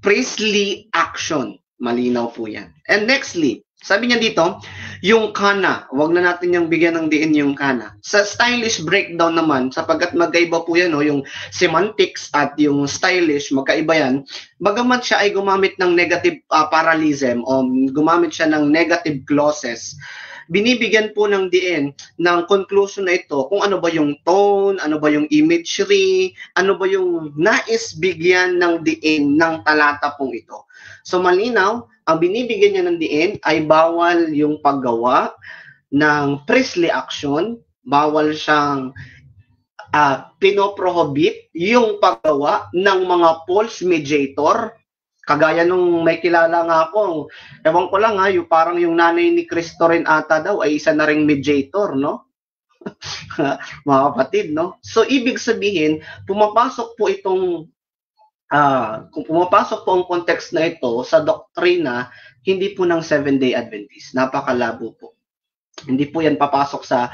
priestly action. Malinaw po yan. And nextly, sabi niya dito, yung kana, wag na natin yung bigyan ng diin yung kana. Sa stylish breakdown naman, sapagkat magkaiba po yan, yung semantics at yung stylish, magkaiba yan, bagamat siya ay gumamit ng negative parallelism o gumamit siya ng negative clauses, binibigyan po ng diin ng conclusion na ito kung ano ba yung tone, ano ba yung imagery, ano ba yung nais bigyan ng diin ng talata pong ito. So malinaw, ang binibigyan niya ng diin ay bawal yung paggawa ng priestly action, bawal siyang pinoprohibit yung paggawa ng mga false mediator. Kagaya nung may kilala nga ako, ewan ko lang yung parang yung nanay ni Cristo rin ata daw ay isa na ring mediator, no? Mga kapatid, no? So ibig sabihin, pumapasok po kung pumapasok po ang context na ito sa doktrina, hindi po ng Seventh-day Adventist. Napakalabo po. Hindi po yan papasok sa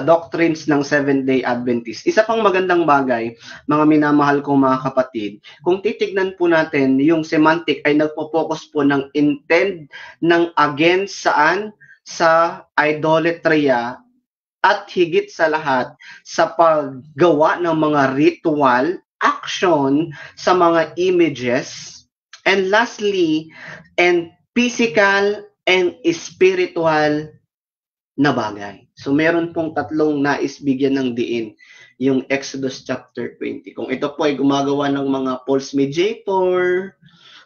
doctrines ng Seventh-day Adventist. Isa pang magandang bagay, mga minamahal kong mga kapatid, kung titignan po natin, yung semantic ay nagpo-focus po ng intend ng against saan? Sa idolatria at higit sa lahat sa paggawa ng mga ritual action sa mga images, and lastly, and physical and spiritual na bagay. So meron pong tatlong nais bigyan ng diin yung Exodus chapter 20. Kung ito po ay gumagawa ng mga false mediator,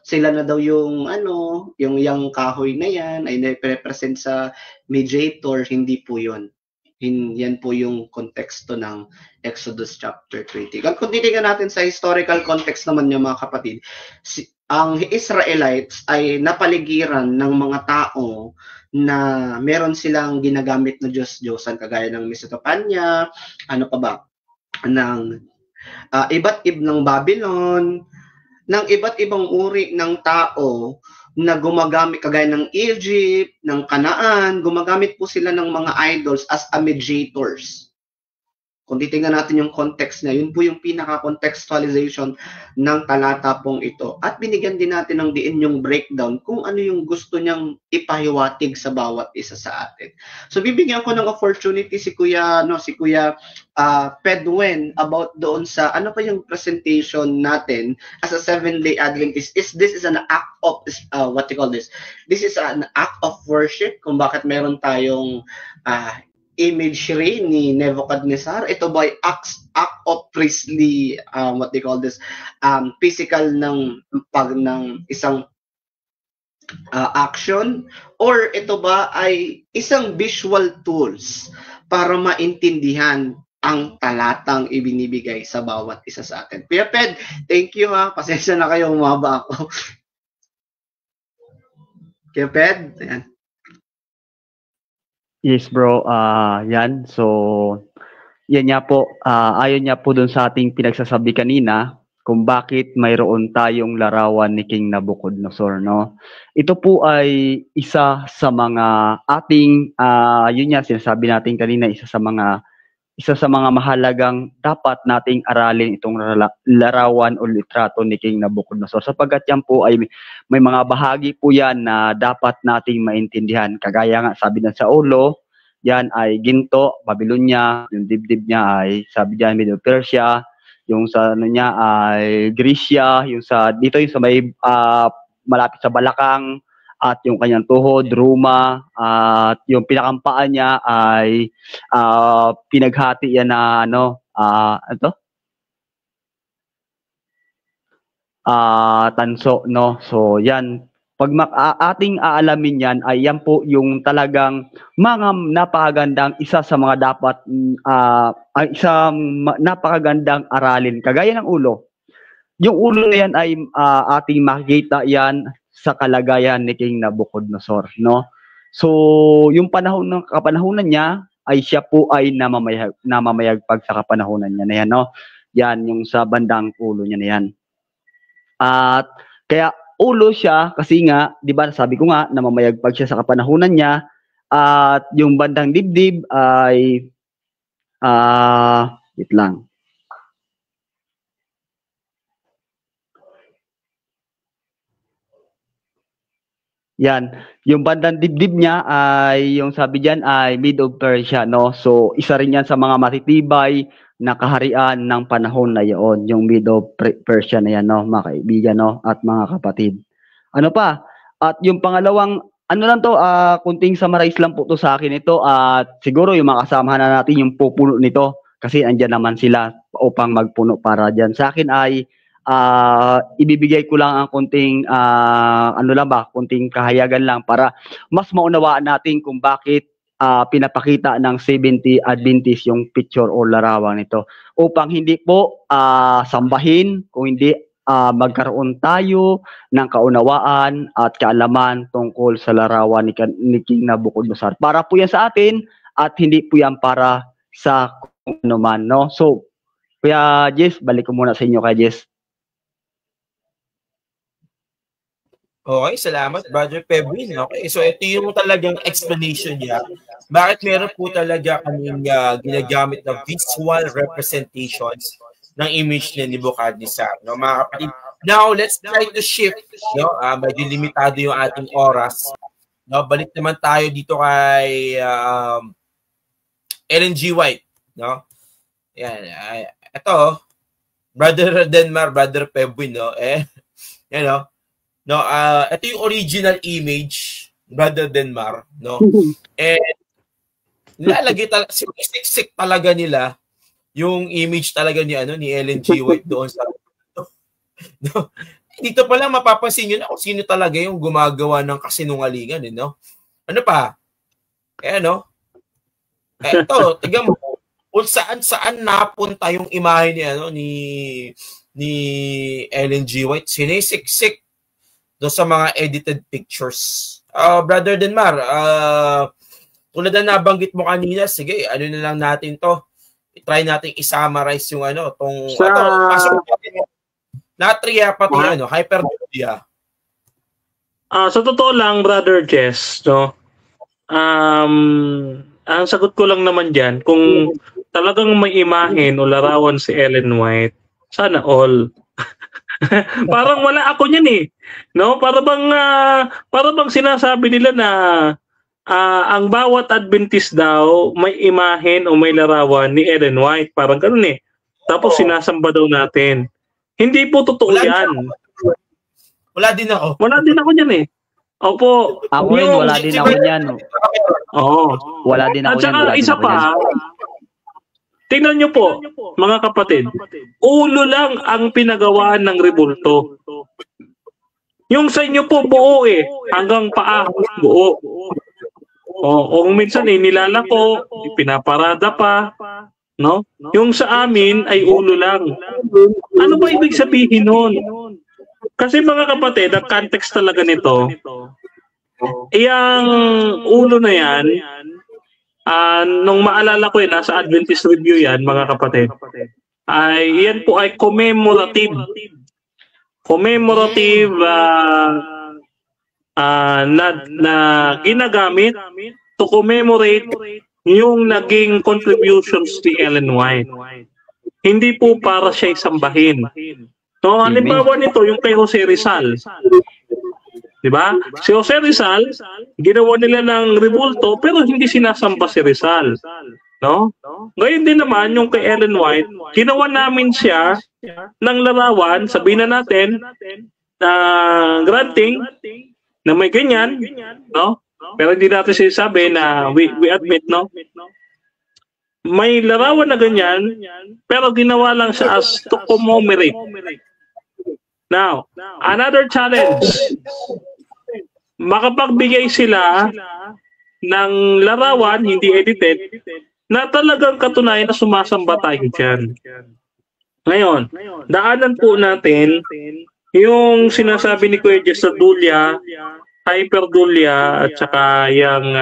sila na daw yung yung kahoy na yan ay na-represent sa mediator, hindi po yun. Yan po yung konteksto ng Exodus chapter 20. Kung titingnan natin sa historical context naman niya, mga kapatid, ang Israelites ay napaligiran ng mga tao na meron silang ginagamit na Diyos-Diyosan, kagaya ng Mesopotamia, ng iba't ibang Babylon, ng iba't ibang uri ng tao na gumagamit, kagaya ng Egypt, ng Canaan, gumagamit po sila ng mga idols as mediators. Kung titingnan natin yung context na, yun po yung pinaka-contextualization ng talata pong ito. At binigyan din natin ng diin yung breakdown kung ano yung gusto niyang ipahiwatig sa bawat isa sa atin. So bibigyan ko ng opportunity si Kuya Pedwen about doon sa ano pa yung presentation natin as a Seventh-day Adventist. This is an act of This is an act of worship kung bakit meron tayong imagery ni Nebuchadnezzar. Ito ba ay act of priestly physical ng isang action, or ito ba ay isang visual tools para maintindihan ang talatang ibinibigay sa bawat isa sa atin. Kuya Ped, thank you ha. Pasensya na kayo, umaba ako. Kuya Ped, ayan. Yes bro, yan. So, yan niya po, ayon niya po dun sa ating pinagsasabi kanina kung bakit mayroon tayong larawan ni King Nabucodonosor, no? Ito po ay isa sa mga ating, yun niya, sinasabi natin kanina, isa sa mga mahalagang dapat nating aralin itong larawan o litrato ni King Nabucodonosor, sapagkat yan po ay may mga bahagi po yan na dapat nating maintindihan. Kagaya nga sabi na sa ulo, yan ay ginto, Babylonia, yung dibdib niya ay sabi diyan Middle Persia, yung sa ano niya ay Grisya, yung sa dito yung sa may malapit sa balakang, at yung kanyang tuhod, Roma, at yung pinakampaan niya ay pinaghati yan na tanso, no? So yan, pag ating aalamin yan, ay yan po yung talagang mga napakagandang isa sa mga dapat napakagandang aralin. Kagaya ng ulo. Yung ulo na yan ay ating makikita yan sa kalagayan ni King Nabucodonosor, no? So, yung kapanahunan niya ay siya po ay namamayagpag sa kapanahunan niya na yan, no? Yan yung sa bandang ulo niya na yan. At kaya ulo siya kasi nga, 'di ba, sabi ko nga namamayagpag siya sa kapanahunan niya, at yung bandang dibdib ay wait lang. Yan, yung bandang dibdib niya ay yung sabi diyan ay Mid of Persia, no? So isa rin yan sa mga matitibay na kaharian ng panahon na iyon, yung Mid of Persia na yan, no, mga kaibigan, no, at mga kapatid. Ano pa? At yung pangalawang, ano lang to, kunting summarize lang po to sa akin ito, at siguro yung mga kasamahan na natin yung pupuno nito, kasi andyan naman sila upang magpuno para dyan. Sa akin ay ibibigay ko lang ang kunting kunting kahayagan lang para mas maunawaan natin kung bakit pinapakita ng 70 Adventist yung picture o larawan nito, upang hindi po sambahin, kung hindi magkaroon tayo ng kaunawaan at kaalaman tungkol sa larawan ni King Nabucodonosor. Para po yan sa atin at hindi po yan para sa kung ano man, no? So, Kuya Jess, balik ko muna sa inyo, Kuya Jess. Okay, salamat, Brother Pebwin. Okay, so ito yung talagang explanation niya. Bakit meron po talaga kaming ginagamit na visual representations ng image ni Nebuchadnezzar, no, mga kapatid. Now, let's try to shift, no? Medyo limitado yung ating oras. No, balik naman tayo dito kay Ellen G. White, no? Yan, ito, Brother Denmar, Brother Pebwin, no? You know, no, ito yung original image, Brother Denmar, no? And nilalagay siksik talaga nila yung image talaga ni ni Ellen G. White doon sa no. Dito pa lang mapapansin niyo na kung sino talaga yung gumagawa ng kasinungalingan, no? Ano pa? No? Ito, tingnan mo kung saan napunta yung imahe ni Ellen G. White. Sinisiksik doon sa mga edited pictures. Brother Denmar, tulad na nabanggit mo kanina, sige, ano na lang natin to. I-try natin i-summarize yung pasok natin. Natria pati hyperbolia. Sa totoo lang, Brother Jess, no? Ang sagot ko lang naman diyan, kung talagang may imahen o larawan si Ellen White, sana all. Parang wala ako niyan eh. No? Para bang sinasabi nila na ang bawat Adventist daw may imahen o may larawan ni Ellen White. Parang ganoon eh. Tapos sinasamba daw natin. Hindi po totoo yan. Wala din ako. Wala din ako niyan eh. Opo. Ako rin, wala din ako niyan. Oo. Wala din ako niyan. At saka isa pa, tingnan nyo po, mga kapatid, ulo lang ang pinagawaan ng rebulto. Yung sa inyo po buo eh, hanggang paa buo. O kung minsan nilalako, pinaparada pa, no? Yung sa amin ay ulo lang. Ano ba ibig sabihin nun? Kasi mga kapatid, ang context talaga nito, iyang ulo na yan, nung maalala ko yun, nasa Adventist Review yan, mga kapatid, ay yan po ay commemorative na ginagamit to commemorate yung naging contributions ni Ellen White. Hindi po para siya isambahin. So, halimbawa nito, yung kay Jose Rizal. Diba? Si Jose Rizal, ginawa nila ng rebulto, pero hindi sinasamba si Rizal. No? Ngayon din naman, yung kay Ellen White, ginawa namin siya ng larawan, sabihin na natin, granting, na may ganyan, no? Pero hindi natin sinasabi na we admit, no? May larawan na ganyan, pero ginawa lang siya as to commemorate. Now, another challenge. Makapagbigay sila ng larawan, hindi edited, na talagang katunayan na sumasamba tayo dyan. Ngayon, daanan po natin yung sinasabi ni Kuya Jess sa Dulya, Hyperdulia, at saka yung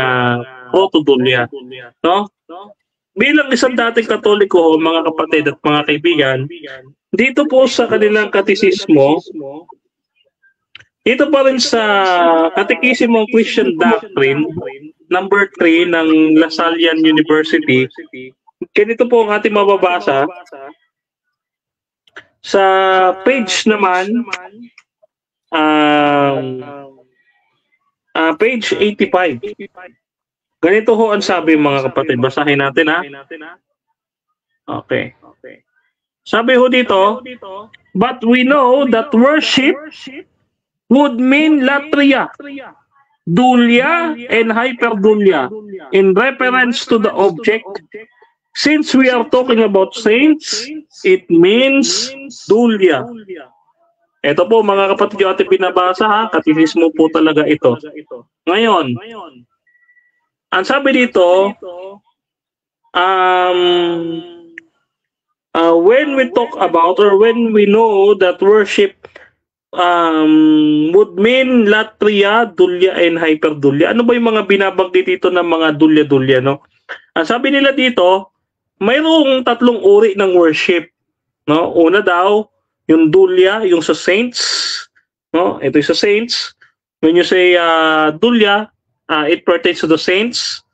Protodulia. No? Bilang isang dating Katoliko, mga kapatid at mga kaibigan, dito po sa kanilang katisismo, dito pa rin sa Katekisimo Christian Doctrine, number 3 ng Lasallian University, ganito po ang ating mababasa. Sa page naman, page 85. Ganito ho ang sabi, mga kapatid. Basahin natin, ha? Okay. Sabi ho dito, but we know that worship would mean latria, dulia, and hyperdulia in reference to the object. Since we are talking about saints, it means dulia. Ito po, mga kapatid, yung ating binabasa, ha? Katekismo po talaga ito. Ngayon, ang sabi dito, when we talk about or when we know that worship would mean latria, dulya, and hyperdulia. Ano ba yung mga binabanggit dito ng mga dulya-dulya, no? Ang sabi nila dito, mayroong 3 uri ng worship, no? Una daw, yung dulya, yung sa saints, no? Ito yung sa saints. When you say dulya, it pertains to the saints.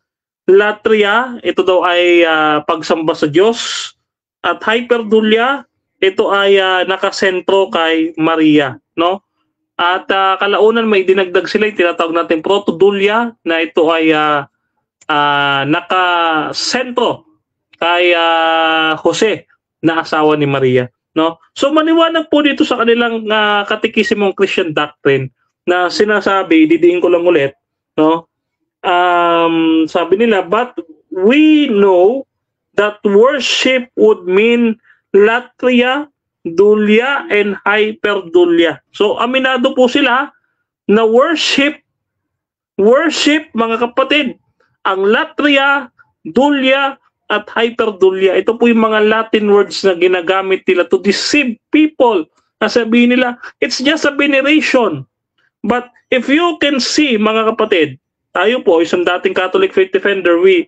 Latria, ito daw ay pagsamba sa Diyos. At hyperdulia, ito ay nakasentro kay Maria, no? At kalaunan may dinagdag sila, yung tinatawag natin protodulia, na ito ay nakasentro kay Jose, na asawa ni Maria, no? So maniwanag po dito sa kanilang Katekisimong Christian Doctrine na sinasabi, didiin ko lang ulit, no? Sabi nila, but we know that worship would mean latria, dulia, and hyperdulia. So, aminado po sila na worship, mga kapatid, ang latria, dulia, at hyperdulia. Ito po yung mga Latin words na ginagamit nila to deceive people. Sabihin nila, it's just a veneration. But if you can see, mga kapatid, tayo po, isang dating Catholic faith defender, we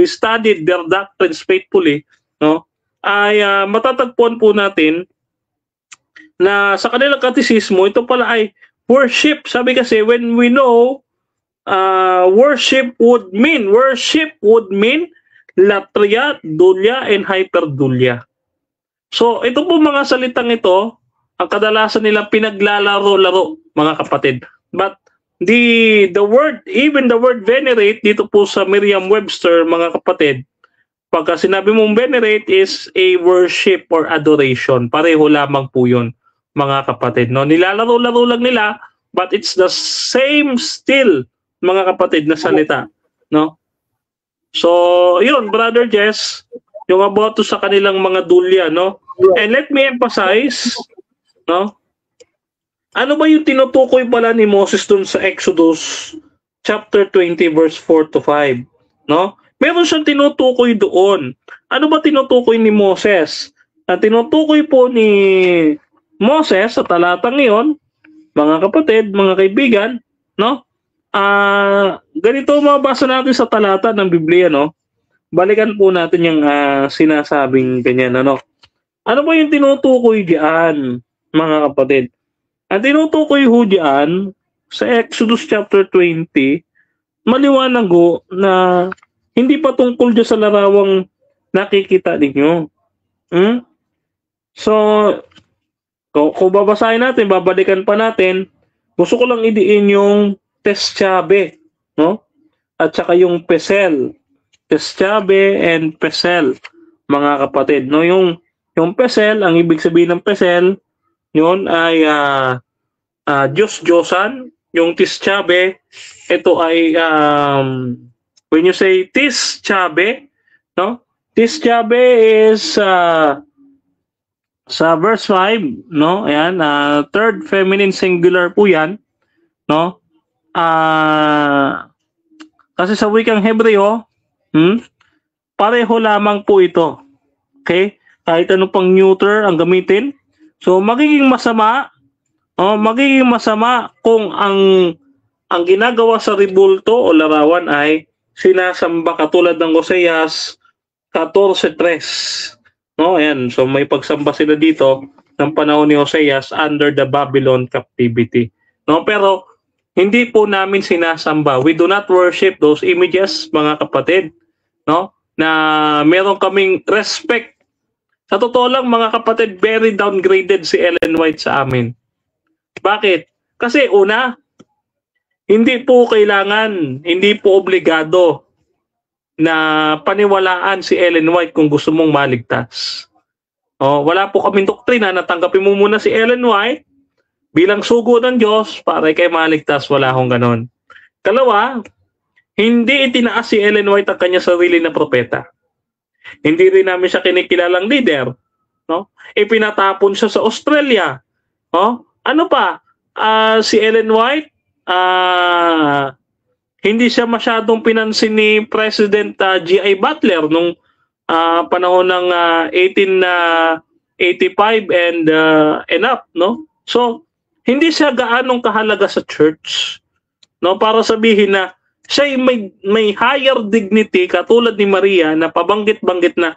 studied their doctrines faithfully, no? Ay matatagpuan po natin na sa kanilang katekismo, ito pala ay worship. Sabi kasi, when we know worship would mean latria, dulia, and hyperdulia. So, ito po mga salitang ito, ang kadalasan nilang pinaglalaro-laro, mga kapatid. But the word, even the word venerate dito po sa Merriam-Webster, mga kapatid, pagka sinabi mong venerate is a worship or adoration. Pareho lamang po yun, mga kapatid, no? Nilalaro-laro lang nila, but it's the same still, mga kapatid, na salita, no? So, yun, Brother Jess, yung about to sa kanilang mga dulya, no? And let me emphasize, no? Ano ba yung tinutukoy pala ni Moses dun sa Exodus chapter 20 verse 4 to 5, no? Meron siyang tinutukoy doon. Ano ba tinutukoy ni Moses? Ang tinutukoy po ni Moses sa talatang iyon, mga kapatid, mga kaibigan, no? Ganito mabasa natin sa talata ng Biblia, no? Balikan po natin yung sinasabing ganyan, ano? Ano ba yung tinutukoy diyan, mga kapatid? Ang tinutukoy ho diyan sa Exodus chapter 20, maliwanag ho na hindi pa tungkol diyan sa larawang nakikita ninyo. So, kung babasahin natin, babalikan pa natin, gusto ko lang idiin yung Testchabe, no? At saka yung Pesel. Testchabe and Pesel, mga kapatid, no? Yung Pesel, ang ibig sabihin ng Pesel, yun ay Diyos-Diyosan. Yung Testchabe, ito ay when you say Testchabe, no? Testchabe is sa verse 5, no? Ayan, third feminine singular po 'yan, no? Kasi sa wikang Hebreo, pareho lamang po ito. Okay? Kahit ano pang neuter ang gamitin. So magiging masama kung ang ginagawa sa ribulto o larawan ay sinasamba katulad ng Oseas 14:3. No, ayan. So may pagsamba sila dito ng panahon ni Oseas under the Babylon captivity. No, pero hindi po namin sinasamba. We do not worship those images, mga kapatid. No? Na meron kaming respect. Sa totoo lang, mga kapatid, very downgraded si Ellen White sa amin. Bakit? Kasi una, hindi po kailangan, hindi po obligado na paniwalaan si Ellen White kung gusto mong maligtas. Wala po kaming doktrina na tanggapin mo muna si Ellen White bilang sugo ng Diyos para kay maligtas. Wala akong ganon. Kalawa, hindi itinaas si Ellen White ang kanya sarili na propeta. Hindi rin namin siya kinikilalang leader. No? Ipinatapon siya sa Australia. Ano pa? Si Ellen White, hindi siya masyadong pinansin ni President G.I. Butler nung panahon ng 1885 and up, no? So, hindi siya gaanong kahalaga sa church, no? Para sabihin na siya may higher dignity katulad ni Maria na pabanggit-banggit na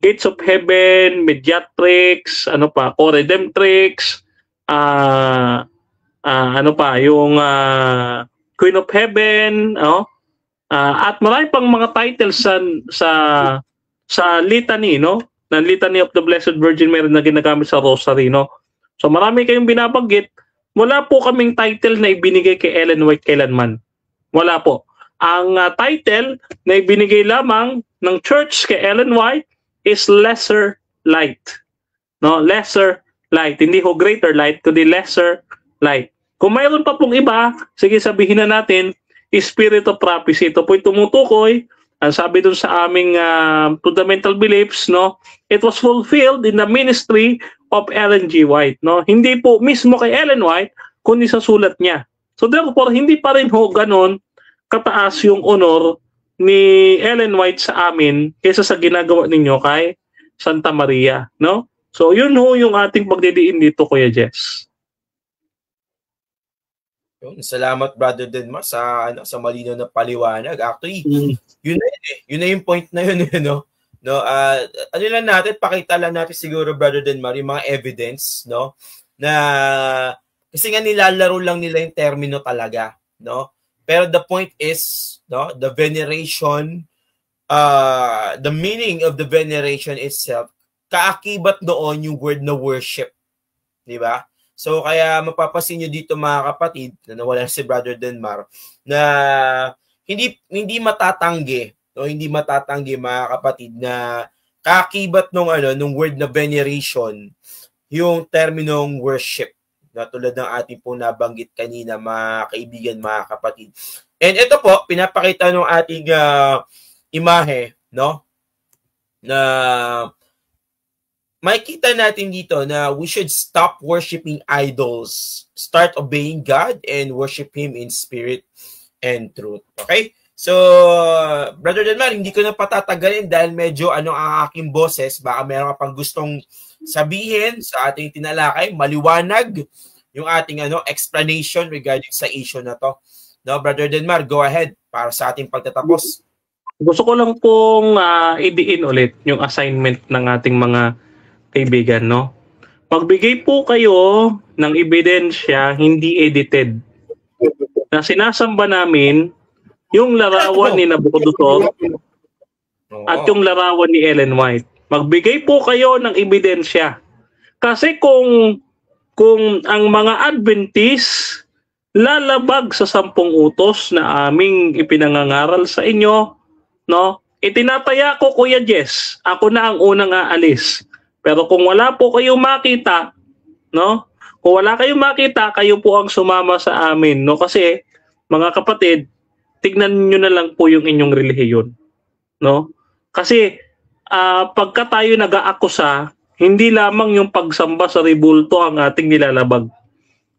Gates of Heaven, Mediatrix, ano pa, Co-Redemptrix, ano pa, yung Queen of Heaven, at marami pang mga titles sa litany, no? Na Litany of the Blessed Virgin Mary na ginagamit sa Rosary, no? So marami kayong binabanggit. Wala po kaming title na ibinigay kay Ellen White kailanman. Wala po. Ang title na ibinigay lamang ng church kay Ellen White is Lesser Light. No, Lesser Light. Hindi ho Greater Light, kundi Lesser Light. Kung mayroon pa pong iba, sige sabihin na natin, Spirit of Prophecy. Ito po'y tumutukoy. Ang sabi dun sa aming fundamental beliefs, no, it was fulfilled in the ministry of Ellen G. White. No? Hindi po mismo kay Ellen White, kundi sa sulat niya. So therefore, hindi pa rin ho ganon kataas yung honor ni Ellen White sa amin kaysa sa ginagawa ninyo kay Santa Maria. No? So yun ho yung ating pagdidiin dito, Kuya Jess. Salamat Brother Denmar sa malinaw na paliwanag. Actually, yun na yung point na yun, no. Ano lang natin, pakita lang natin siguro Brother Denmar yung mga evidence, no, na kasi nga nilalaro lang nila yung termino talaga, no. Pero the point is, no, the veneration, the meaning of the veneration itself, kaakibat doon yung word na worship, di ba? So kaya mapapasin nyo dito mga kapatid na nawala si Brother Denmar na hindi matatanggi, no, hindi matatanggi mga kapatid na kakibat nung word na veneration yung terminong worship na tulad ng ating pong nabanggit kanina mga kaibigan, mga kapatid. And ito po pinapakita ng ating imahe, no, na makikita natin dito na we should stop worshiping idols, start obeying God, and worship Him in spirit and truth. Okay? So, Brother Delmar, hindi ko na patatagalin dahil medyo ang aking boses. Baka meron ka pang gustong sabihin sa ating tinalakay. Maliwanag yung ating explanation regarding sa issue na to. No, Brother Delmar, go ahead para sa ating pagtatapos. Gusto ko lang pong idiin ulit yung assignment ng ating mga kaibigan, no? Magbigay po kayo ng ebidensya hindi edited. Na sinasamba namin yung larawan ni Nabucodonosor at yung larawan ni Ellen White. Magbigay po kayo ng ebidensya. Kasi kung ang mga Adventist lalabag sa 10 utos na aming ipinangangaral sa inyo, no? Itinataya ko, Kuya Jess, ako na ang unang aalis. Pero kung wala po kayong makita, no? Kung wala kayong makita, kayo po ang sumama sa amin, no? Kasi mga kapatid, tignan niyo na lang po yung inyong relihiyon, no? Kasi pagka tayo nag-aakusa, hindi lamang yung pagsamba sa rebulto ang ating nilalabag,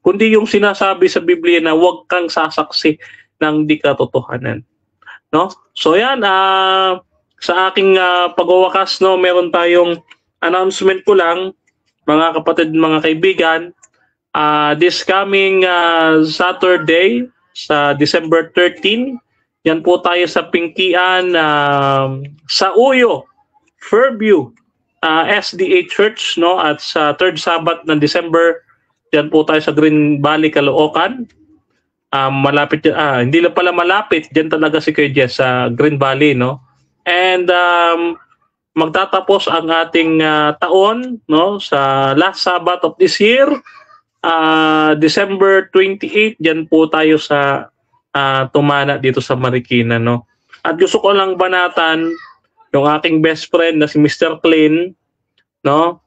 kundi yung sinasabi sa Biblia na huwag kang sasaksi ng di katotohanan, no? So yan, sa aking pagwawakas, no, meron tayong announcement ko lang, mga kapatid, mga kaibigan. This coming Saturday, sa December 13, yan po tayo sa Pingkian, sa Uyo, Fairview, SDA Church, no? At sa third Sabbath ng December, yan po tayo sa Green Valley, Caloocan. Malapit, hindi lang pala malapit, dyan talaga si Kuya Jess, sa Green Valley, no? And magtatapos ang ating taon, no, sa last Sabbath of this year, December 28, dyan po tayo sa Tumana dito sa Marikina, no. At gusto ko lang banatan yung aking best friend na si Mr. Clean, no.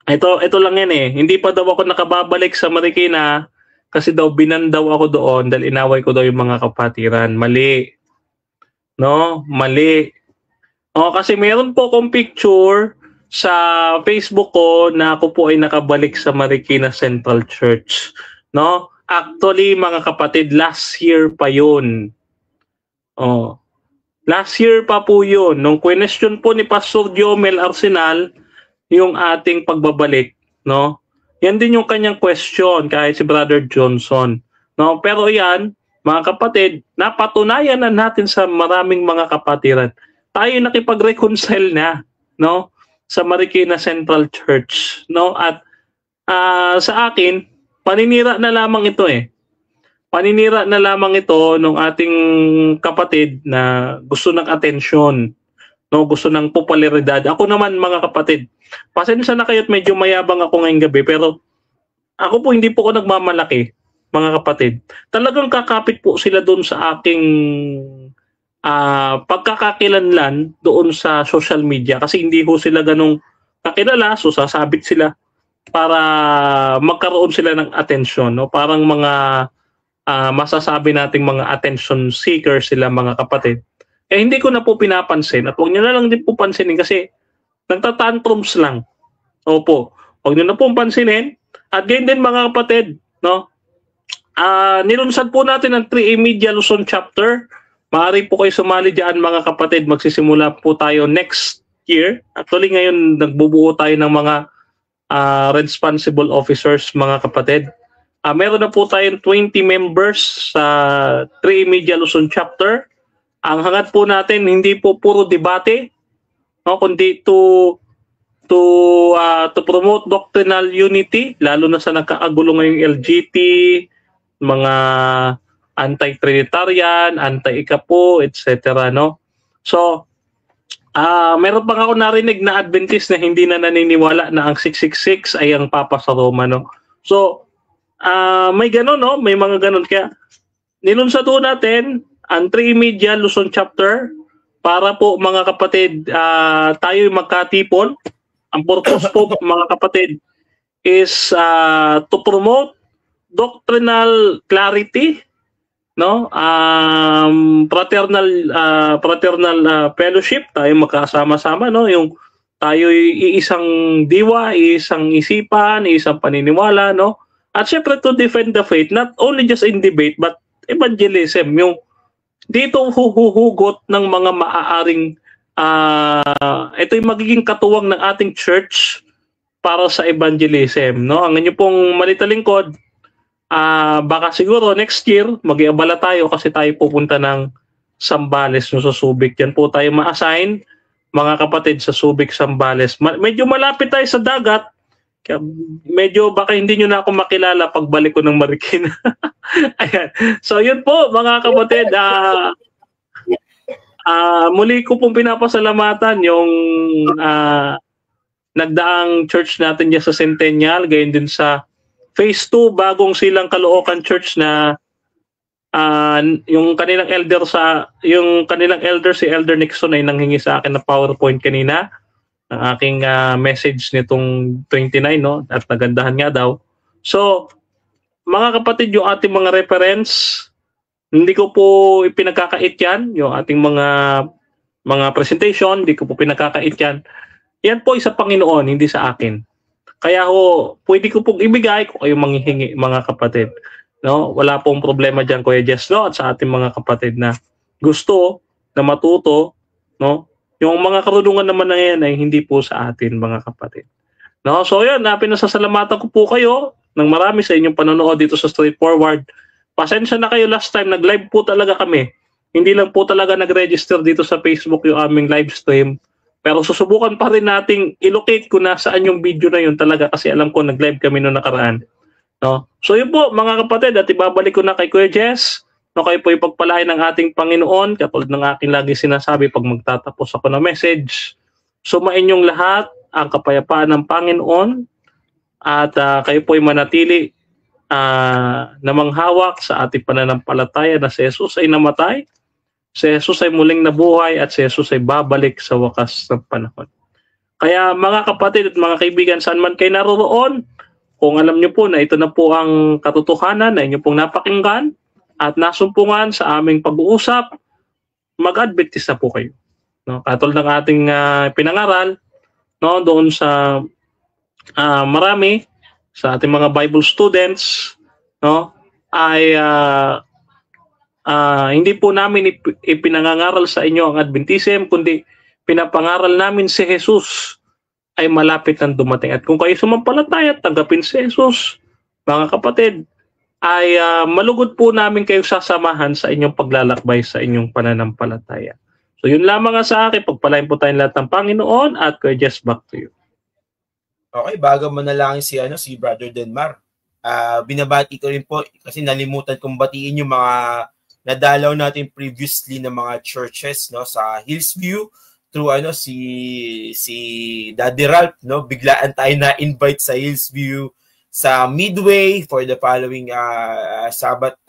Ito lang yan eh. Hindi pa daw ako nakababalik sa Marikina kasi daw binandaw ako doon dahil inaway ko daw yung mga kapatiran. Mali. No, mali. Kasi meron po akong picture sa Facebook ko na ako po ay nakabalik sa Marikina Central Church, no? Actually, mga kapatid, last year pa 'yun. Last year pa po 'yun. Nung question po ni Pastor Jomel Arsenal yung ating pagbabalik, no? Yan din yung kanyang question kahit si Brother Johnson, no? Pero yan, mga kapatid, napatunayan na natin sa maraming mga kapatiran. Tayo nakipag-reconcile na, no? Sa Marikina Central Church, no? At sa akin, paninira na lamang ito eh. Paninira na lamang ito ng ating kapatid na gusto ng atensyon, no? Gusto ng popularidad. Ako naman, mga kapatid, pasensya na kayo't medyo mayabang ako ngayong gabi, pero ako po hindi po ako nagmamalaki, mga kapatid. Talagang kakapit po sila doon sa aking pagkakakilanlan doon sa social media kasi hindi ko sila ganong kakilala, so sasabit sila para magkaroon sila ng atensyon, no? Parang mga masasabi nating mga attention seekers sila, mga kapatid. Hindi ko na po pinapansin at huwag nyo na lang din po pansinin kasi nagtatantrums lang. Opo, huwag nyo na po pansinin. At ganyan din, mga kapatid, no? Nilunsad po natin ang 3A Media Luzon chapter. Maaari po kayo sumali dyan, mga kapatid. Magsisimula po tayo next year. Actually, ngayon nagbubuo tayo ng mga responsible officers, mga kapatid. Meron na po tayong 20 members sa 3A Media Luzon chapter. Ang hangad po natin, hindi po puro debate, no, kundi to promote doctrinal unity, lalo na sa nagkakagulo ngayong LGT, mga anti-Trinitarian, anti-Ikapo, etc. No? So, meron pa ako narinig na Adventist na hindi na naniniwala na ang 666 ay ang Papa sa Roma. No? So, may ganon, no? May mga ganon. Kaya, nilunsad po natin ang 3 Media Luzon chapter para po, mga kapatid, tayo magkatipon. Ang purpose po, mga kapatid, is to promote doctrinal clarity, no? Fraternal fellowship, tayo magkasama-sama, no? Yung tayo iisang diwa, isang isipan, isang paniniwala, no? At syempre to defend the faith, not only just in debate but evangelism, yung dito huhugot ng mga maaaring ito yung magiging katuwang ng ating church para sa evangelism, no? Ang inyo pong malitalingkod, baka siguro next year mag-iabala tayo kasi tayo pupunta ng Zambales no, sa Subic. Yan po tayo ma-assign, mga kapatid, sa Subic, Zambales. Medyo malapit tayo sa dagat. Kaya medyo baka hindi nyo na ako makilala pagbalik ko ng Marikina. Ayan. So yun po mga kapatid, muli ko pong pinapasalamatan yung nagdaang church natin niya sa Centennial, gayon din sa Phase 2, bagong Silang Caloocan Church na yung kanilang elder si Elder Nixon ay nanghingi sa akin ng PowerPoint kanina ng aking message nitong 29, no? At nagandahan nga daw. So, mga kapatid, yung ating mga reference, hindi ko po ipinagkakait yan, yung ating mga presentation, hindi ko po pinagkakait yan. Yan po sa Panginoon, hindi sa akin. Kaya pwede ko pong ibigay kung kayo manghihingi, mga kapatid. No? Wala pong problema dyan, Kuya Jess, no? At sa ating mga kapatid na gusto na matuto, no? Yung mga karunungan naman na yan ay hindi po sa atin, mga kapatid. No? So yan, pinasasalamatan ko po kayo ng marami sa inyong panonood dito sa Straightforward. Pasensya na kayo, last time nag-live po talaga kami. Hindi lang po talaga nag-register dito sa Facebook yung aming live stream. Pero susubukan pa rin nating i-locate kung nasaan yung video na yun talaga kasi alam ko nag-live kami noong nakaraan. No? So yun po mga kapatid, at ibabalik ko na kay Kuya Jess. No, kayo po ipagpalain ng ating Panginoon, katulad ng aking lagi sinasabi pag magtatapos ako ng message. Sumain yung lahat ang kapayapaan ng Panginoon at kayo po ay manatili na manghawak sa ating pananampalataya na si Jesus ay namatay, si Jesus ay muling nabuhay at si Jesus ay babalik sa wakas ng panahon. Kaya mga kapatid at mga kaibigan, saan man kayo naroroon, kung alam nyo po na ito na po ang katotohanan na inyo pong napakinggan at nasumpungan sa aming pag-uusap, mag-adventist na po kayo. No? Katulad ng ating pinangaral, no, doon sa marami, sa ating mga Bible students, no, ay hindi po namin ipinangangaral sa inyo ang Adventism, kundi pinapangaral namin si Jesus ay malapit nang dumating. At kung kayo sumampalataya at tanggapin si Jesus, mga kapatid, ay malugod po namin kayo sasamahan sa inyong paglalakbay sa inyong pananampalataya. So yun lamang sa akin, pagpalain po tayong lahat ng Panginoon at Kuya Jess, back to you. Okay, bago manalangin si Brother Denmar, binabati ko rin po kasi nalimutan kong batiin yung mga nadalaw natin previously ng mga churches, no, sa Hillsview through si Daddy Ralph, no, biglaan tayo na invite sa Hillsview, sa Midway for the following Sabbath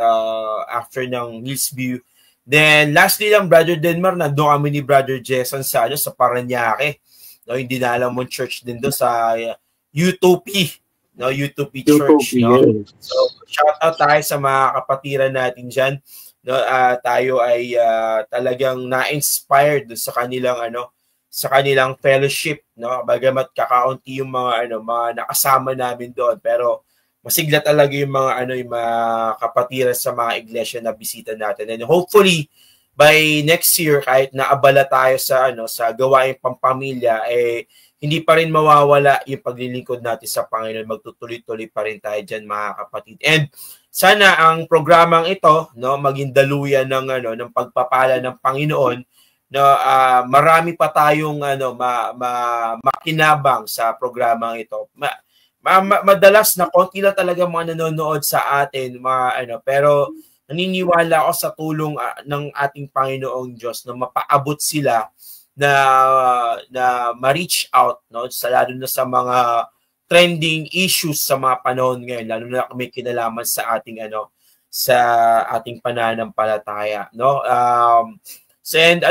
after ng Hillsview. Then lastly lang, Brother Denmar, nandoon kami ni Brother Jason sa Parañaque, no, hindi na alam mo church din doon sa UTOP, no, UTOP Church, no. So shout out tayo sa mga kapatiran natin diyan. No, tayo ay talagang na-inspired sa kanilang fellowship, no, bagamat kakaunti yung mga nakasama namin doon, pero masigla talaga yung yung mga kapatiran sa mga iglesia na bisita natin. And hopefully by next year, kahit naabala tayo sa gawaing pampamilya, hindi pa rin mawawala yung paglilingkod natin sa Panginoon. Magtutuloy-tuloy pa rin tayo dyan, mga kapatid. And sana ang programang ito, no, maging daluyan ng pagpapala ng Panginoon, no, marami pa tayong makinabang sa programang ito. Madalas na konti lang talaga mga nanonood sa atin, pero naniniwala ako sa tulong ng ating Panginoong Diyos na mapaabot sila na ma-reach out, no, lalo na sa mga trending issues sa mga panahon ngayon, lalo na may kinalaman sa ating sa ating pananampalataya, no. And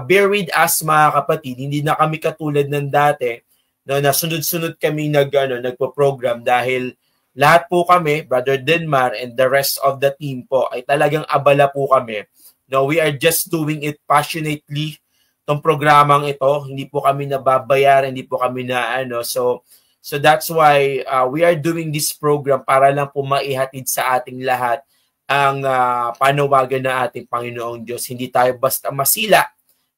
bear with us, mga kapatid, hindi na kami katulad ng dati, no, na sunod-sunod kami nagpo-program dahil lahat po kami, Brother Denmar and the rest of the team po, ay talagang abala po kami. No, we are just doing it passionately, tong programang ito. Hindi po kami nababayaran, hindi po kami so that's why we are doing this program para lang po maihatid sa ating lahat ang panawagan ng ating Panginoong Diyos. Hindi tayo basta masila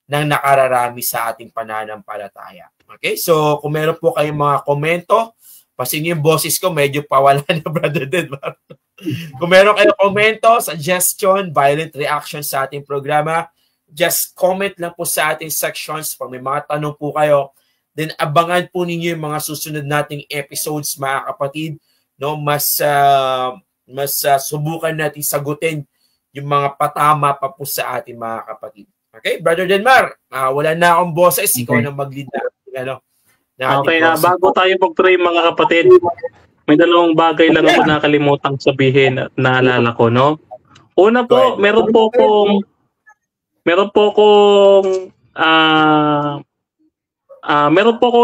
ng nakararami sa ating pananampalataya. Okay? So, kung meron po kayong mga komento, pasin yung boses ko, medyo pawala na, Brother Denmar. Kung meron kayong komento, suggestion, violent reaction sa ating programa, just comment lang po sa ating sections. Pag may mga tanong po kayo, then abangan po ninyo yung mga susunod nating episodes, mga kapatid. No? Mas subukan natin sagutin yung mga patama pa po sa ating mga kapatid. Okay, Brother Denmar, wala na akong boses, ikaw na mag-lead na. Okay, bago tayo mag-pray mga kapatid, may dalawang bagay lang ako nakalimutang sabihin at naalala ko, no? Una po, meron po akong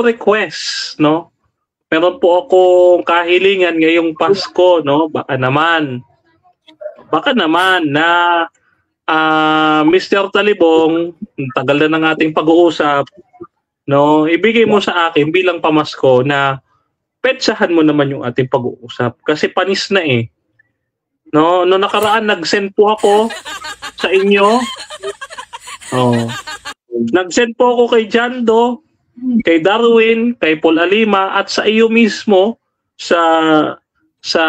request, no? Meron po akong kahilingan ngayong Pasko, no? Baka naman na Mr. Talibong, tagal na ng ating pag-uusap, no, ibigay mo sa akin bilang pamasko na petsahan mo naman yung ating pag-uusap kasi panis na eh. No, no nakaraan nag-send po ako sa inyo. Oh. Nag-send po ako kay Jando, kay Darwin, kay Paul Alima at sa iyo mismo sa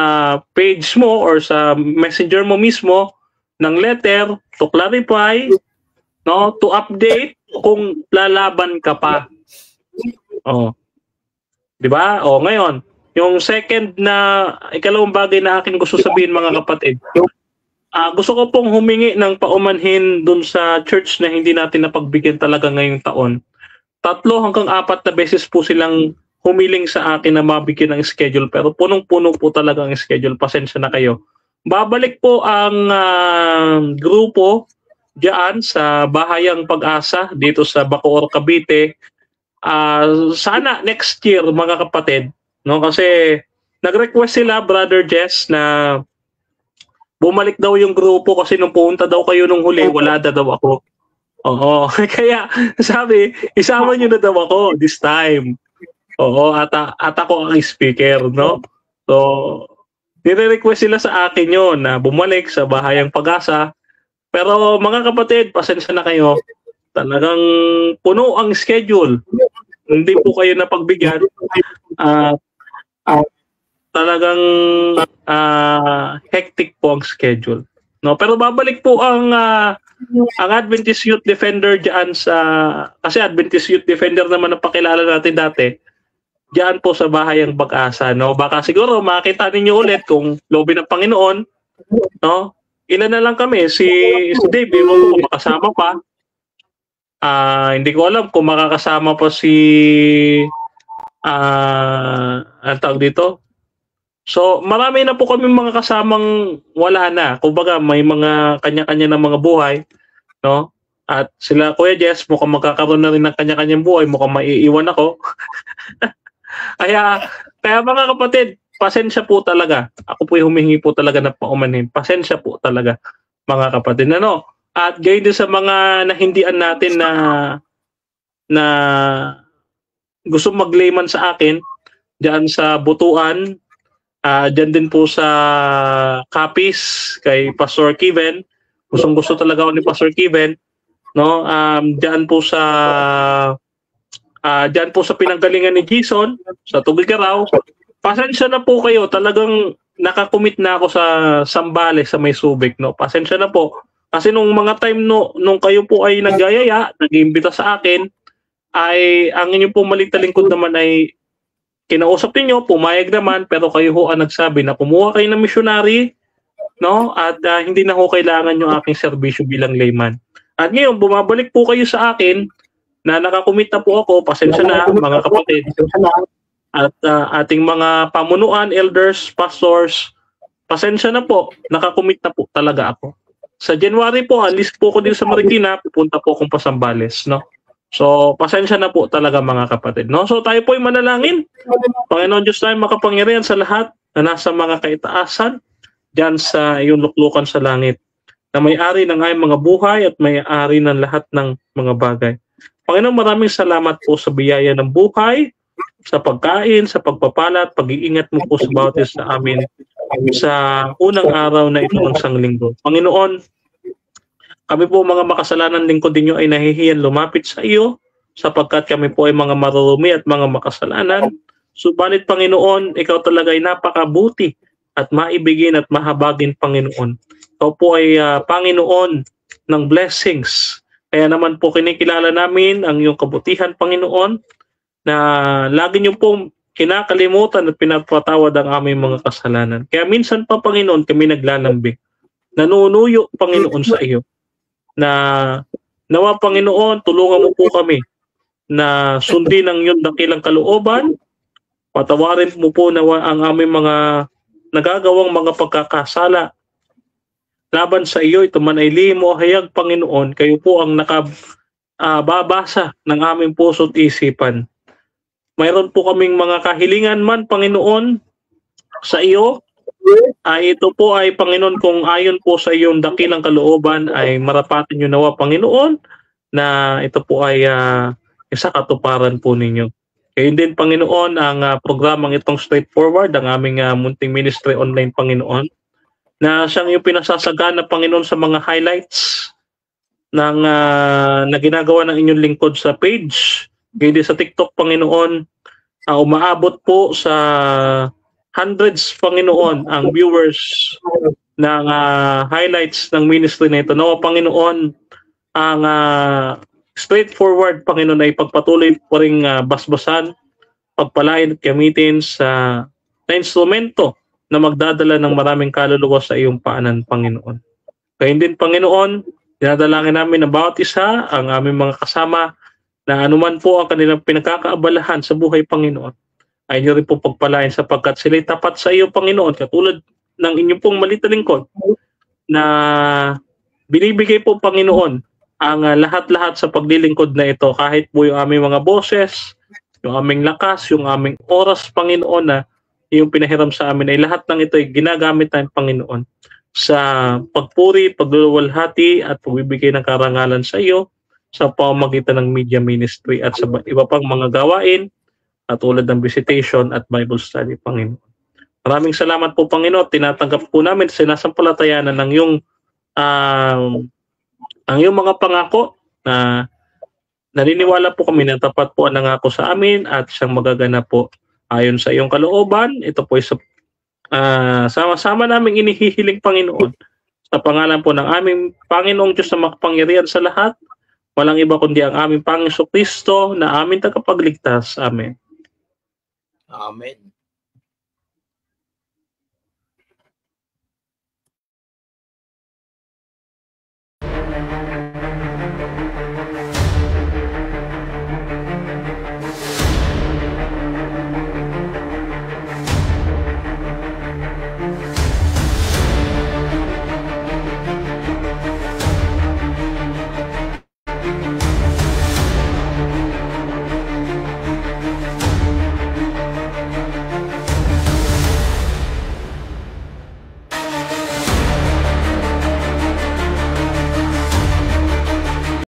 page mo or sa messenger mo mismo ng letter to clarify, no, to update kung lalaban ka pa. Oh. 'Di ba? Oh, ngayon, yung second na ikalawang bagay na akin gusto sabihin mga kapatid. Gusto ko pong humingi ng paumanhin dun sa church na hindi natin napagbigyan talaga ngayong taon. 3 hanggang 4 na beses po silang humiling sa akin na mabigyan ng schedule pero punong-puno po talaga ang schedule. Pasensya na kayo. Babalik po ang grupo diyan sa Bahayang Pag-asa dito sa Bacoor, Cavite. Sana next year mga kapatid, no, kasi nag-request sila Brother Jess na bumalik daw yung grupo kasi nung pumunta daw kayo nung huli wala daw ako. Oo, kaya sabi isama niyo na daw ako this time. Oo, at ako ang speaker, no? So nire-request sila sa akin yun na bumalik sa Bahayang Pag-asa. Pero mga kapatid, pasensya na kayo. Talagang puno ang schedule. Hindi po kayo napagbigyan. Talagang hectic po ang schedule. No, pero babalik po ang Adventist Youth Defender diyan kasi Adventist Youth Defender naman ang pakilala natin dati. Diyan po sa Bahayang Pag-asa, no? Baka siguro makita ninyo ulit kung loobin ng Panginoon, no? Ilan na lang kami, si Dave, kung makasama pa. Hindi ko alam kung makakasama pa si ang tawag dito. So, marami na po kami mga kasamang wala na. Kumbaga, may mga kanya-kanya na mga buhay, no? At sila, Kuya Jess, mukhang magkakaroon na rin ng kanya-kanyang buhay, mukhang maiiwan ako. Kaya mga kapatid, pasensya po talaga. Ako po humihingi po talaga ng paumanhin. Pasensya po talaga, mga kapatid. Ano? At gayon din sa mga nahindian natin na gusto mag-layman sa akin, diyan sa Butuan, diyan din po sa Capiz, kay Pastor Kiven. Gusto talaga ako ni Pastor Kiven. No? Diyan po sa pinanggalingan ni Jason, sa Tugigaraw. Pasensya na po kayo, talagang nakakumit na ako sa Sambales, sa May Subic, no. Pasensya na po. Kasi nung mga time nung kayo po ay nagyayaya, nag-iimbita sa akin, ay ang inyong po lingkod naman ay kinausap niyo, pumayag naman, pero kayo ho ang nagsabi na kumuha kayo ng missionary, no, at hindi na ho kailangan yung aking serbisyo bilang layman. At ngayon, bumabalik po kayo sa akin na nakakumit na po ako, pasensya na mga kapatid. At ating mga pamunuan, elders, pastors, pasensya na po, nakakumit na po talaga ako. Sa January po, alis po ako din sa Marikina, pupunta po akong Pasambales, no? So, pasensya na po talaga mga kapatid, no? So, tayo po ay manalangin. Panginoon Diyos tayo makapangyarihan sa lahat na nasa mga kaitaasan, dyan sa iyong luklukan sa langit, na may-ari ng aming mga buhay at may-ari ng lahat ng mga bagay. Panginoon, maraming salamat po sa biyaya ng buhay, sa pagkain, sa pagpapala at pag-iingat mo po sa bawat isa sa amin. sa unang araw na ito ng sanglinggo. Panginoon, kami po mga makasalanan lingkod ninyo ay nahihiyan lumapit sa iyo sapagkat kami po ay mga marurumi at mga makasalanan. Subalit Panginoon, ikaw talaga ay napakabuti at maibigin at mahabagin Panginoon. Ikaw po ay Panginoon ng blessings. Kaya naman po kinikilala namin ang iyong kabutihan Panginoon na lagi niyo pong kinakalimutan at pinapatawad ang aming mga kasalanan. Kaya minsan pa Panginoon kami naglalambing. Nanunuyo Panginoon sa iyo na nawa Panginoon, tulungan mo po kami na sundin ang iyong dakilang kalooban. Patawarin mo po nawa ang aming mga nagagawang mga pagkakasala laban sa iyo. Ito man ay lihim o hayag Panginoon, kayo po ang nakababasa ng aming puso at isipan. Mayroon po kaming mga kahilingan man Panginoon sa iyo. Ito po ay Panginoon kung ayon po sa iyong dakilang kalooban ay marapatin nyo nawa Panginoon na ito po ay isa katuparan po ninyo. Kaya din Panginoon ang programang itong Straightforward, ang aming munting ministry online Panginoon, na siyang yung pinasasagana Panginoon sa mga highlights ng na ginagawa ng inyong lingkod sa page. Kaya din sa TikTok Panginoon, umaabot po sa hundreds Panginoon ang viewers ng highlights ng ministry na ito. Nawa Panginoon, ang Straightforward Panginoon ay pagpatuloy po ring basbasan, pagpalain at gamitin na instrumento na magdadala ng maraming kaluluwa sa iyong paanan Panginoon. Kaya din Panginoon, dinadalangin namin ng bawat isa, ang aming mga kasama, na anuman po ang kanilang pinagkakaabalahan sa buhay Panginoon, ay niyo rin po pagpalain sapagkat sila'y tapat sa iyo Panginoon, katulad ng inyong pong maliit na lingkod na binibigay po Panginoon ang lahat-lahat sa paglilingkod na ito, kahit po yung aming mga boses, yung aming lakas, yung aming oras Panginoon na yung pinahiram sa amin, ay lahat ng ito ay ginagamit ng Panginoon sa pagpuri, pagluluwalhati at pagbibigay ng karangalan sa iyo sa pamamagitan ng media ministry at sa iba pang mga gawain at tulad ng visitation at Bible study, Panginoon. Maraming salamat po, Panginoon. Tinatanggap po namin, sinasampalatayanan ng yung ang iyong mga pangako na naniniwala po kami na tapat po ang nangako sa amin at siyang magaganap po ayon sa iyong kalooban. Ito po ay sama-sama naming inihihiling, Panginoon, sa pangalan po ng aming Panginoong Diyos na makapangyarihan sa lahat. Walang iba kundi ang aming Panginoong Kristo na aming tagapagligtas. Amen. Amen.